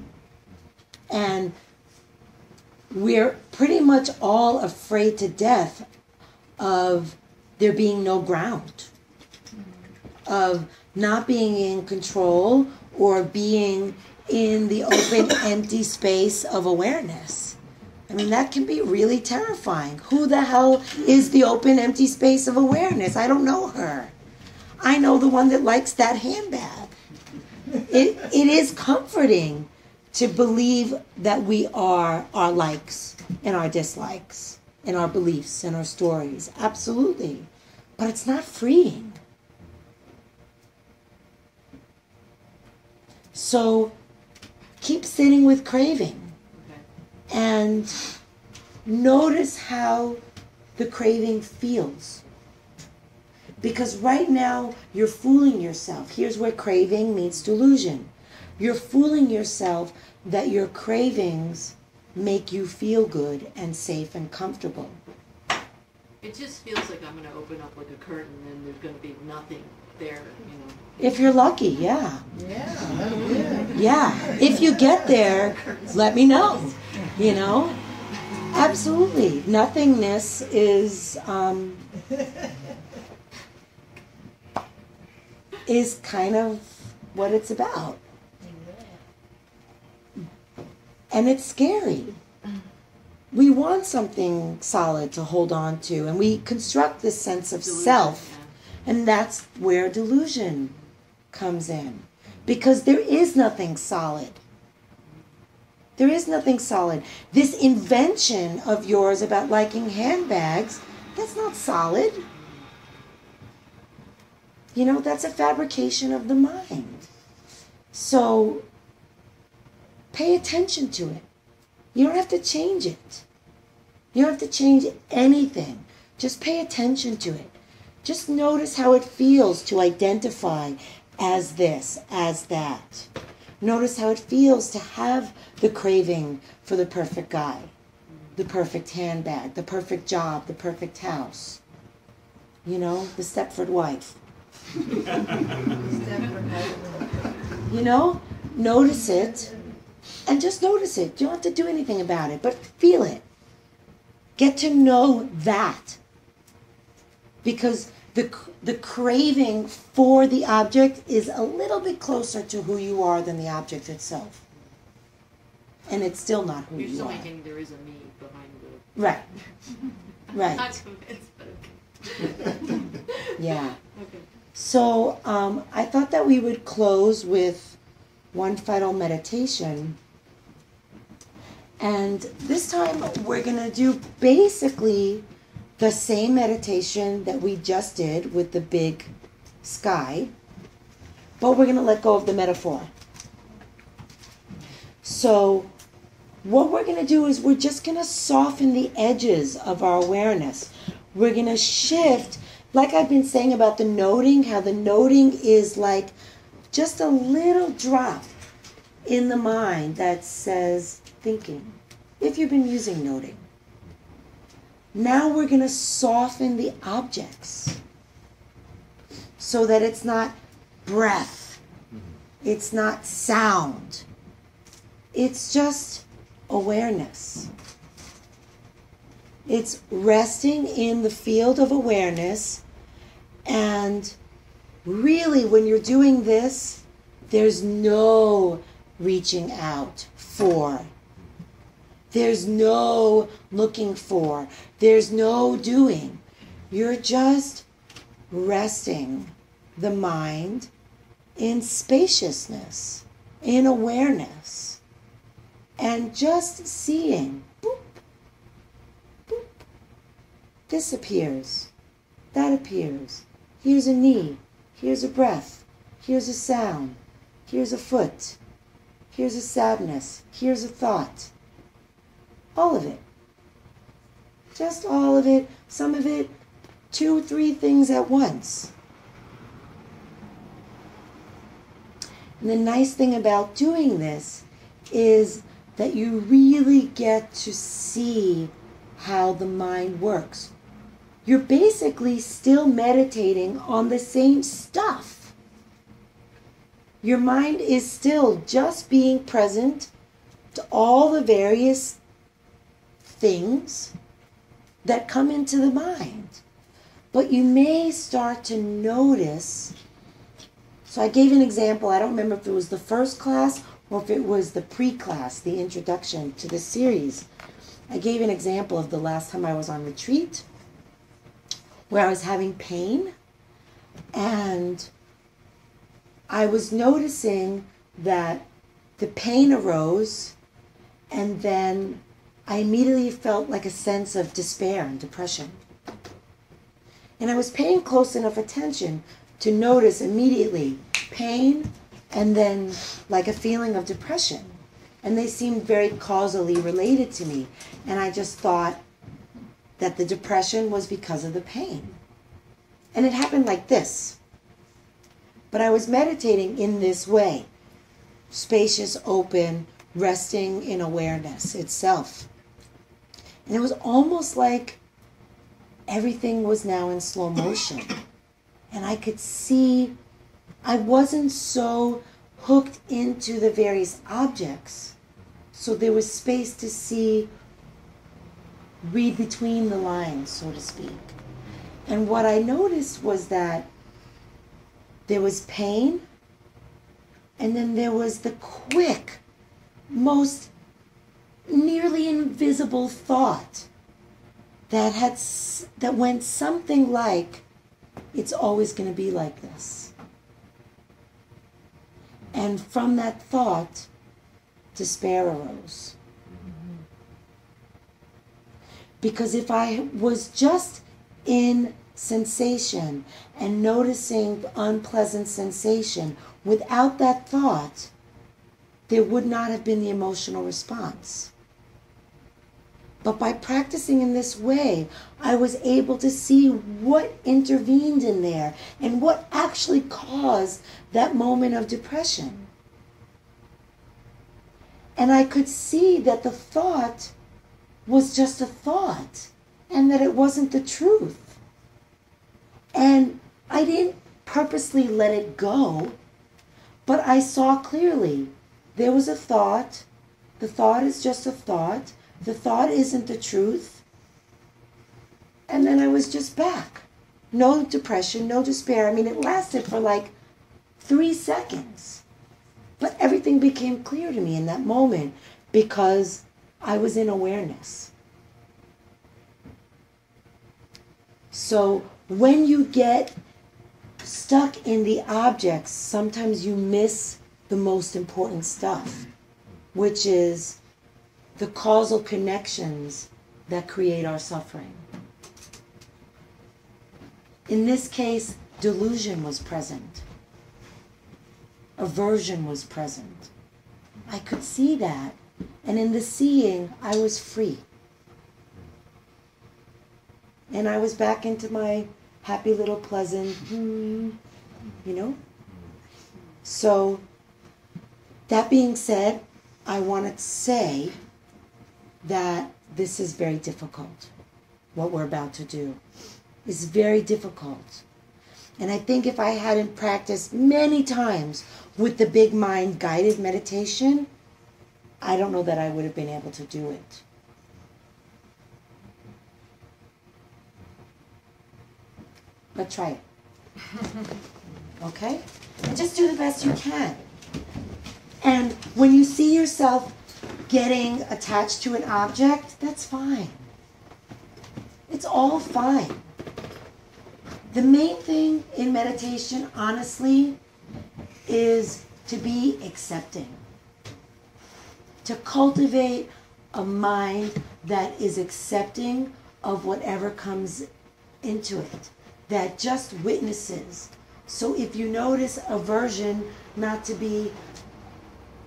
A: And we're pretty much all afraid to death of there being no ground, of not being in control or being in the open, empty space of awareness. I mean, that can be really terrifying. Who the hell is the open, empty space of awareness? I don't know her. I know the one that likes that handbag. It is comforting to believe that we are our likes and our dislikes and our beliefs and our stories. Absolutely. But it's not freeing. So keep sitting with craving and notice how the craving feels. Because right now you're fooling yourself. Here's where craving meets delusion. You're fooling yourself that your cravings make you feel good and safe and comfortable.
I: It just feels like I'm going to open up like a curtain and there's going to be nothing there, you know.
A: If you're lucky, yeah.
C: Yeah.
A: Yeah. If you get there, let me know. You know? Absolutely. Nothingness is kind of what it's about. And it's scary. We want something solid to hold on to, and we construct this sense of self, and that's where delusion comes in. Because there is nothing solid. There is nothing solid. This invention of yours about liking handbags, that's not solid. You know, that's a fabrication of the mind. So, pay attention to it. You don't have to change it. You don't have to change anything. Just pay attention to it. Just notice how it feels to identify as this, as that. Notice how it feels to have the craving for the perfect guy, the perfect handbag, the perfect job, the perfect house. You know, the Stepford wife. You know, notice it. And just notice it. You don't have to do anything about it, but feel it. Get to know that. Because the craving for the object is a little bit closer to who you are than the object itself. And it's still not who
I: You're
A: you
I: still
A: are.
I: maintaining there is a me behind the...
A: Right. Right.
I: Not convinced, but okay.
A: Yeah.
I: Okay.
A: So I thought that we would close with one final meditation. And this time we're going to do basically the same meditation that we just did with the big sky, but we're going to let go of the metaphor. So what we're going to do is we're just going to soften the edges of our awareness. We're going to shift, like I've been saying about the noting, how the noting is like just a little drop in the mind that says thinking, if you've been using noting. Now we're going to soften the objects so that it's not breath, it's not sound, it's just awareness. It's resting in the field of awareness, and really when you're doing this, there's no reaching out for. There's no looking for. There's no doing. You're just resting the mind in spaciousness, in awareness, and just seeing. Boop, boop. This appears. That appears. Here's a knee. Here's a breath. Here's a sound. Here's a foot. Here's a sadness. Here's a thought. All of it. Just all of it. Some of it 2, 3 things at once. And the nice thing about doing this is that you really get to see how the mind works. You're basically still meditating on the same stuff. Your mind is still just being present to all the various things that come into the mind. But you may start to notice. So I gave an example. I don't remember if it was the first class or if it was the pre-class, the introduction to the series. I gave an example of the last time I was on retreat where I was having pain, and I was noticing that the pain arose, and then I immediately felt like a sense of despair and depression. And I was paying close enough attention to notice immediately pain and then like a feeling of depression. And they seemed very causally related to me. And I just thought that the depression was because of the pain. And it happened like this. But I was meditating in this way. Spacious, open, resting in awareness itself. And it was almost like everything was now in slow motion. And I could see I wasn't so hooked into the various objects. So there was space to see, read between the lines, so to speak. And what I noticed was that there was pain, and then there was the quick, most nearly invisible thought that went something like, it's always going to be like this. And from that thought, despair arose. Because if I was just in sensation and noticing unpleasant sensation without that thought, there would not have been the emotional response. But by practicing in this way, I was able to see what intervened in there and what actually caused that moment of depression. And I could see that the thought was just a thought and that it wasn't the truth. And I didn't purposely let it go, but I saw clearly there was a thought. The thought is just a thought. The thought isn't the truth. And then I was just back. No depression, no despair. I mean, it lasted for like 3 seconds. But everything became clear to me in that moment because I was in awareness. So when you get stuck in the objects, sometimes you miss the most important stuff, which is the causal connections that create our suffering. In this case, delusion was present. Aversion was present. I could see that. And in the seeing, I was free. And I was back into my happy little pleasant, So, that being said, I want to say that this is very difficult. What we're about to do is very difficult. And I think if I hadn't practiced many times with the big mind guided meditation, I don't know that I would have been able to do it. But try it. Okay? And just do the best you can. And when you see yourself getting attached to an object, that's fine. It's all fine. The main thing in meditation, honestly, is to be accepting. To cultivate a mind that is accepting of whatever comes into it, that just witnesses. So if you notice aversion, not to be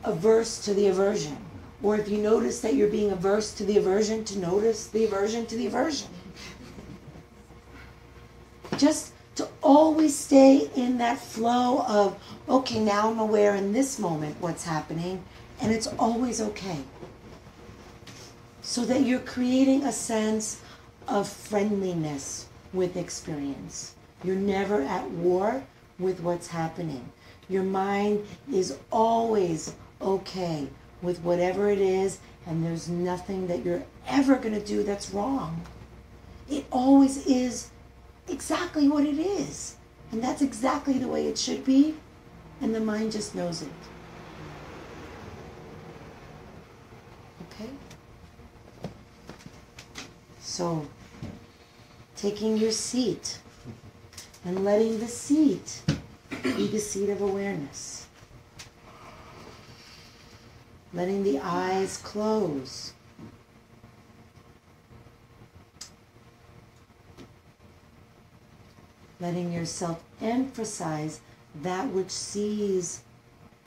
A: averse to the aversion. Or if you notice that you're being averse to the aversion, to notice the aversion to the aversion. Just to always stay in that flow of, okay, now I'm aware in this moment what's happening, and it's always okay. So that you're creating a sense of friendliness with experience. You're never at war with what's happening. Your mind is always okay with whatever it is, and there's nothing that you're ever going to do that's wrong. It always is exactly what it is. And that's exactly the way it should be, and the mind just knows it. Okay? So, taking your seat and letting the seat be the seat of awareness. Letting the eyes close. Letting yourself emphasize that which sees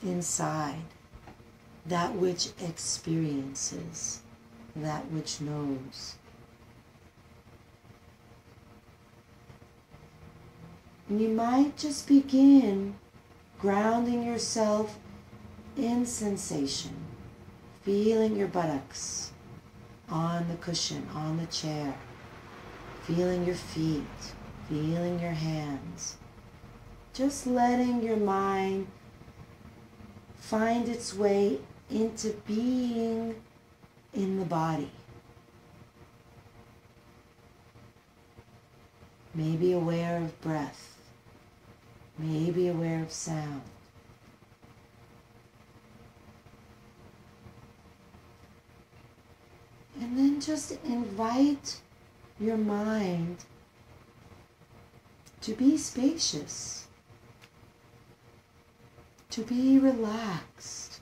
A: inside, that which experiences, that which knows. And you might just begin grounding yourself in sensation, feeling your buttocks on the cushion, on the chair, feeling your feet, feeling your hands. Just letting your mind find its way into being in the body. Maybe aware of breath. Maybe aware of sound. And then just invite your mind to be spacious, to be relaxed,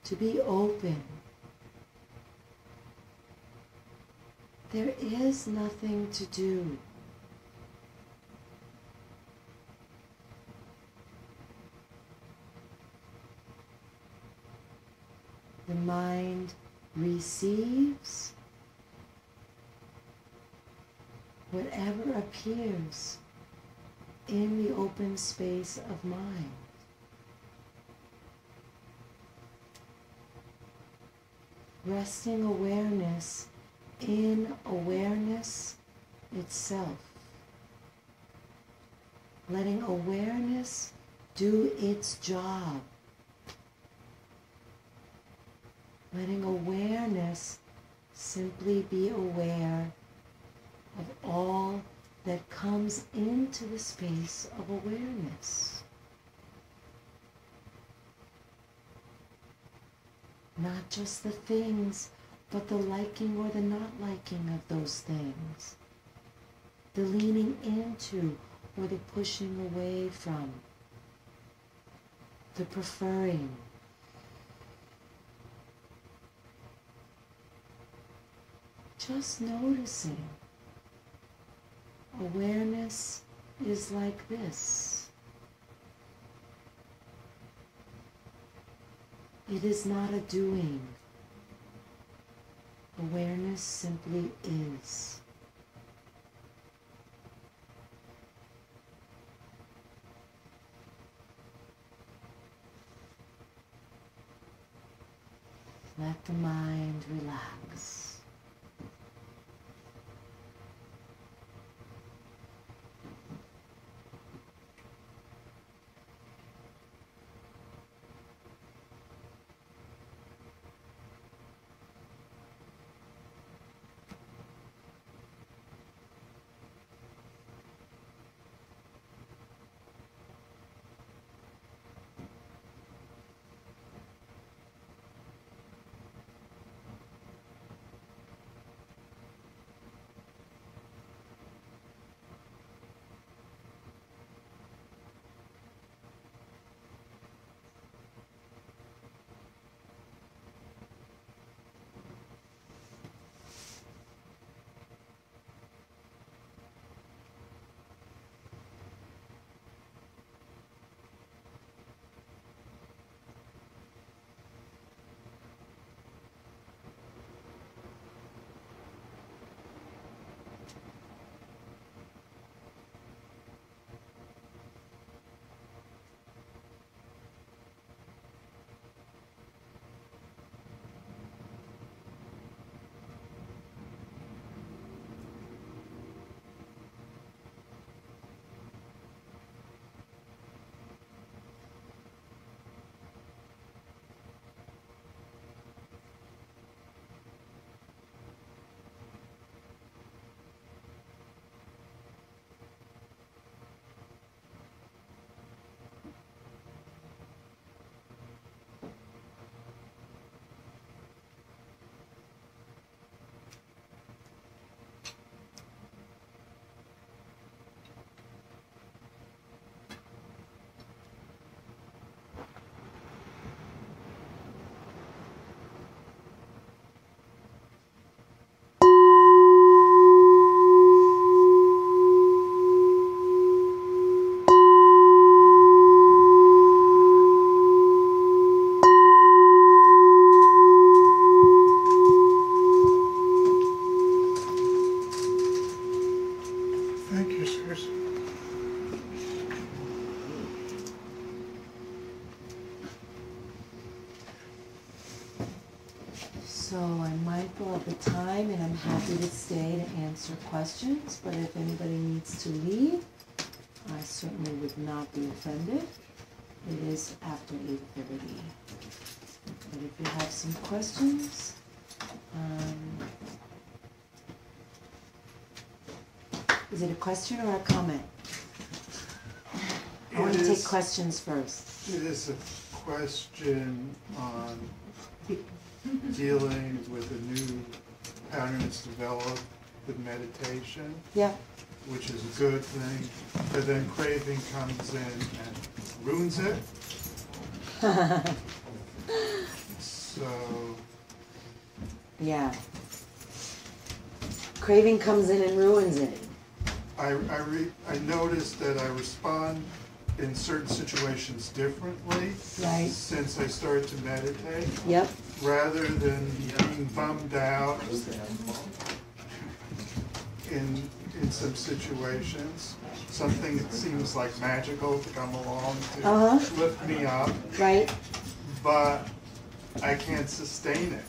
A: to be open. There is nothing to do. The mind receives whatever appears in the open space of mind. Resting awareness in awareness itself. Letting awareness do its job. Letting awareness simply be aware of all that comes into the space of awareness. Not just the things, but the liking or the not liking of those things. The leaning into or the pushing away from. The preferring. Just noticing. Awareness is like this. It is not a doing. Awareness simply is. Let the mind relax. time, and I'm happy to stay to answer questions, but if anybody needs to leave, I certainly would not be offended. It is after 8:30. But if you have some questions, is it a question or a comment? I want to take questions first.
D: It is a question on dealing with a new pattern that's developed with meditation,
A: Yeah.
D: which is a good thing, but then craving comes in and ruins it. So,
A: Yeah. Craving comes in and ruins it.
D: I noticed that I respond in certain situations differently
A: Right.
D: since I started to meditate.
A: Yep.
D: Rather than being bummed out in some situations, something that seems like magical to come along to lift me up,
A: Right.
D: but I can't sustain it.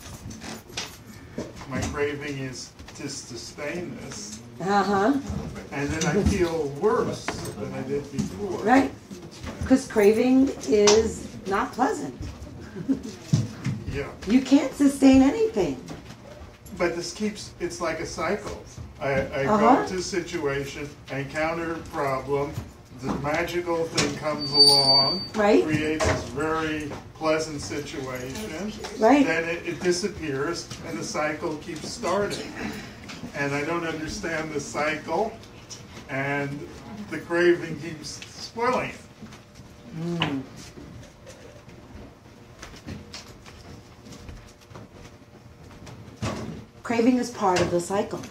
D: My craving is to sustain this, and then I feel worse than I did before.
A: Right. Because craving is not pleasant.
D: Yeah.
A: You can't sustain anything.
D: But this keeps, it's like a cycle. I go to a situation, I encounter a problem, the magical thing comes along,
A: Right.
D: creates this very pleasant situation,
A: Right.
D: then it disappears, and the cycle keeps starting. And I don't understand the cycle, and the craving keeps spoiling it.
A: Craving is part of the cycle.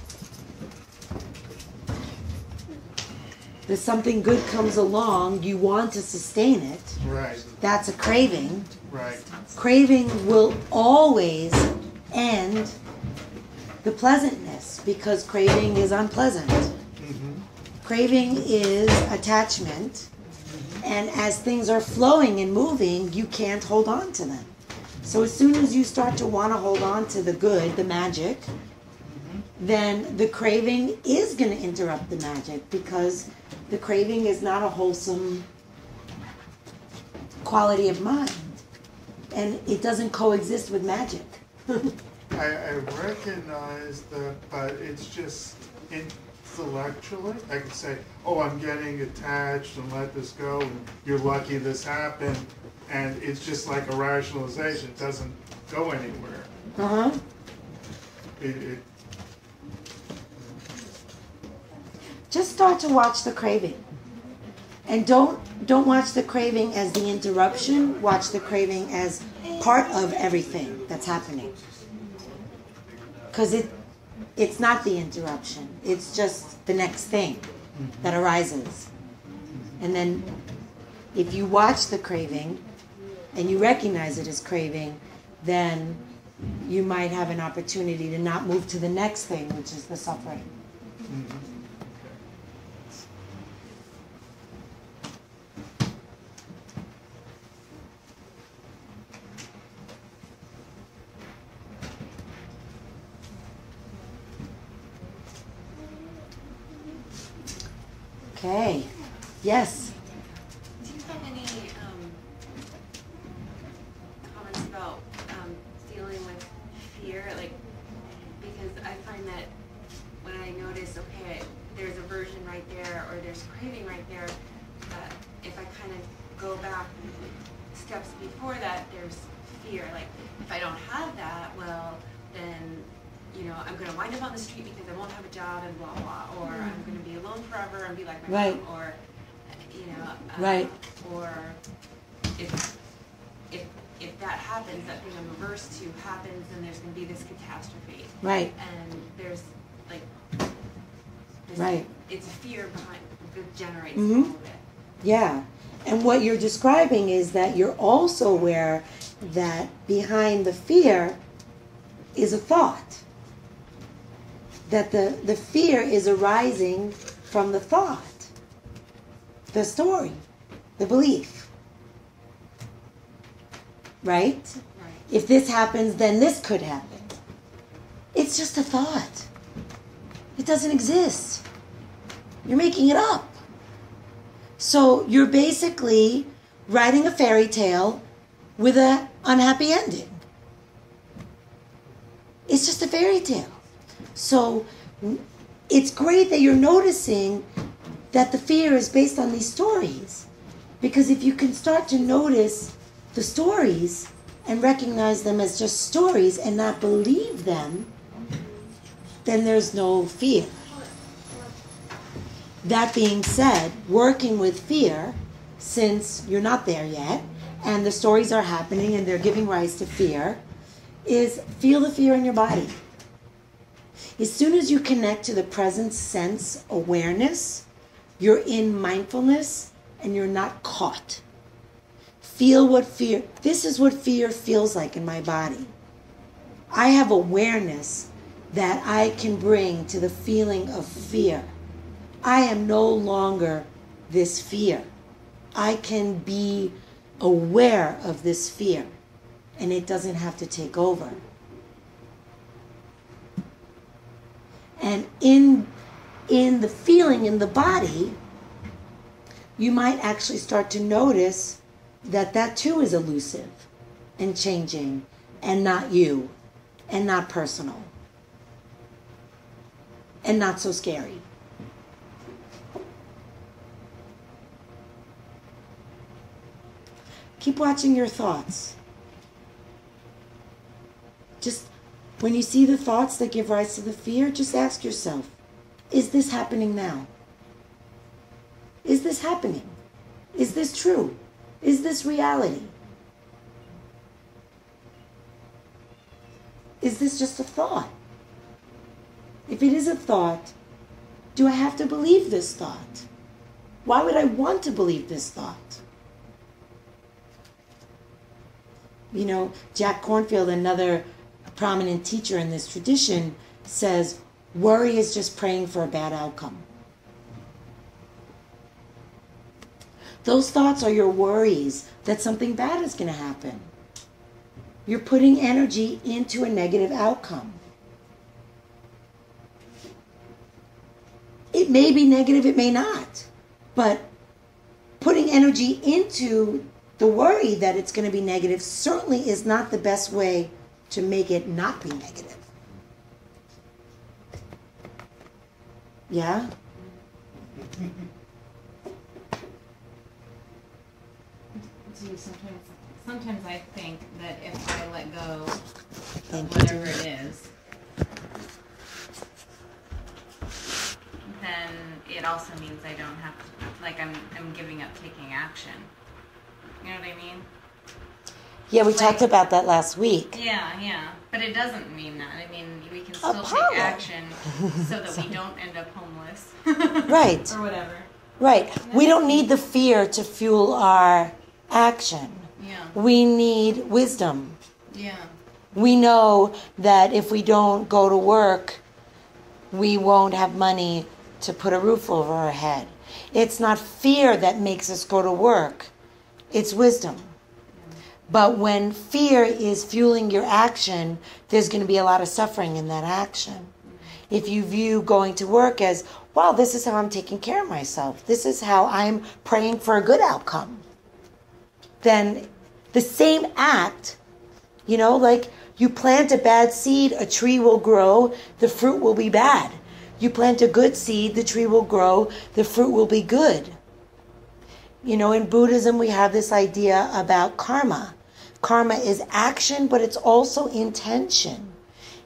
A: If something good comes along, you want to sustain it.
D: Right,
A: That's a craving.
D: right.
A: Craving will always end the pleasantness because craving is unpleasant. Craving is attachment, and as things are flowing and moving, you can't hold on to them. So as soon as you start to want to hold on to the good, the magic, then the craving is going to interrupt the magic because the craving is not a wholesome quality of mind, and it doesn't coexist with magic.
D: I recognize that, but it's just intellectually. I can say, oh, I'm getting attached and let this go, and you're lucky this happened, and it's just like a rationalization. It doesn't go anywhere. It
A: Just start to watch the craving. And don't watch the craving as the interruption. Watch the craving as part of everything that's happening. Because it's not the interruption. It's just the next thing that arises. And then if you watch the craving and you recognize it as craving, then you might have an opportunity to not move to the next thing, which is the suffering. Okay. Yes.
J: Do you have any comments about dealing with fear? Like, because I find that when I notice, okay, there's aversion right there, or there's craving right there, that if I kind of go back steps before that, there's fear. Like, if I don't have that, well, then, you know, I'm going to wind up on the street because I won't have a job and blah, blah, or I'm going to be alone forever and be like my
A: Right.
J: mom, or, you know,
A: Right.
J: or if that happens, that thing I'm averse to happens, then there's going to be this catastrophe.
A: Right.
J: And there's, like, this,
A: Right.
J: it's fear behind that generates
A: Mhm.
J: all of it.
A: Yeah. And what you're describing is that you're also aware that behind the fear is a thought. That the fear is arising from the thought, the story, the belief. Right?
J: Right.
A: If this happens, then this could happen. It's just a thought. It doesn't exist. You're making it up. So you're basically writing a fairy tale with an unhappy ending. It's just a fairy tale. So it's great that you're noticing that the fear is based on these stories. Because if you can start to notice the stories and recognize them as just stories and not believe them, then there's no fear. That being said, working with fear, since you're not there yet, and the stories are happening and they're giving rise to fear, is feel the fear in your body. As soon as you connect to the present sense awareness, you're in mindfulness and you're not caught. Feel what fear, this is what fear feels like in my body. I have awareness that I can bring to the feeling of fear. I am no longer this fear. I can be aware of this fear, and it doesn't have to take over. And in the feeling in the body, you might actually start to notice that that too is elusive and changing and not you and not personal and not so scary. Keep watching your thoughts. Just when you see the thoughts that give rise to the fear, just ask yourself, is this happening now? Is this happening? Is this true? Is this reality? Is this just a thought? If it is a thought, do I have to believe this thought? Why would I want to believe this thought? You know, Jack Kornfield, another prominent teacher in this tradition, says, worry is just praying for a bad outcome. Those thoughts are your worries that something bad is going to happen. You're putting energy into a negative outcome. It may be negative, it may not. But putting energy into the worry that it's going to be negative certainly is not the best way to make it not be negative. Yeah?
E: See, sometimes I think that if I let go of whatever it is, then it also means I don't have to, like I'm giving up taking action. You know what I mean?
A: Yeah, we talked about that last week.
E: Yeah. But it doesn't mean that. I mean, we can still take action so that we don't end up homeless.
A: Right.
E: Or whatever.
A: Right. We don't need the fear to fuel our action.
E: Yeah.
A: We need wisdom.
E: Yeah.
A: We know that if we don't go to work, we won't have money to put a roof over our head. It's not fear that makes us go to work. It's wisdom. But when fear is fueling your action, there's going to be a lot of suffering in that action. If you view going to work as, wow, this is how I'm taking care of myself, this is how I'm praying for a good outcome, then the same act, you know, like you plant a bad seed, a tree will grow, the fruit will be bad. You plant a good seed, the tree will grow, the fruit will be good. You know, in Buddhism, we have this idea about karma. Karma is action, but it's also intention.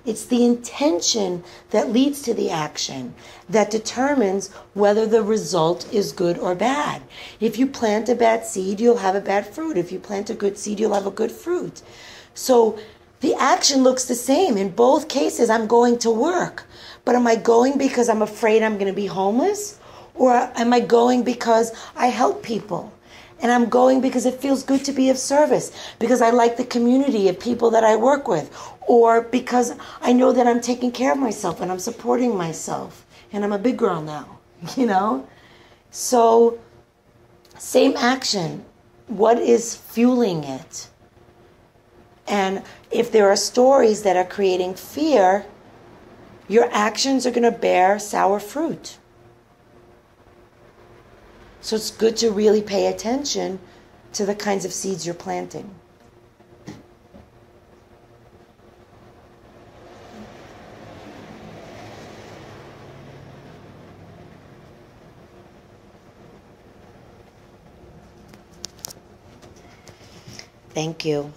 A: It's the intention that leads to the action that determines whether the result is good or bad. If you plant a bad seed, you'll have a bad fruit. If you plant a good seed, you'll have a good fruit. So the action looks the same. In both cases, I'm going to work. But am I going because I'm afraid I'm going to be homeless? Or am I going because I help people? And I'm going because it feels good to be of service, because I like the community of people that I work with, or because I know that I'm taking care of myself and I'm supporting myself, and I'm a big girl now, you know? So, same action. What is fueling it? And if there are stories that are creating fear, your actions are going to bear sour fruit. So it's good to really pay attention to the kinds of seeds you're planting. Thank you.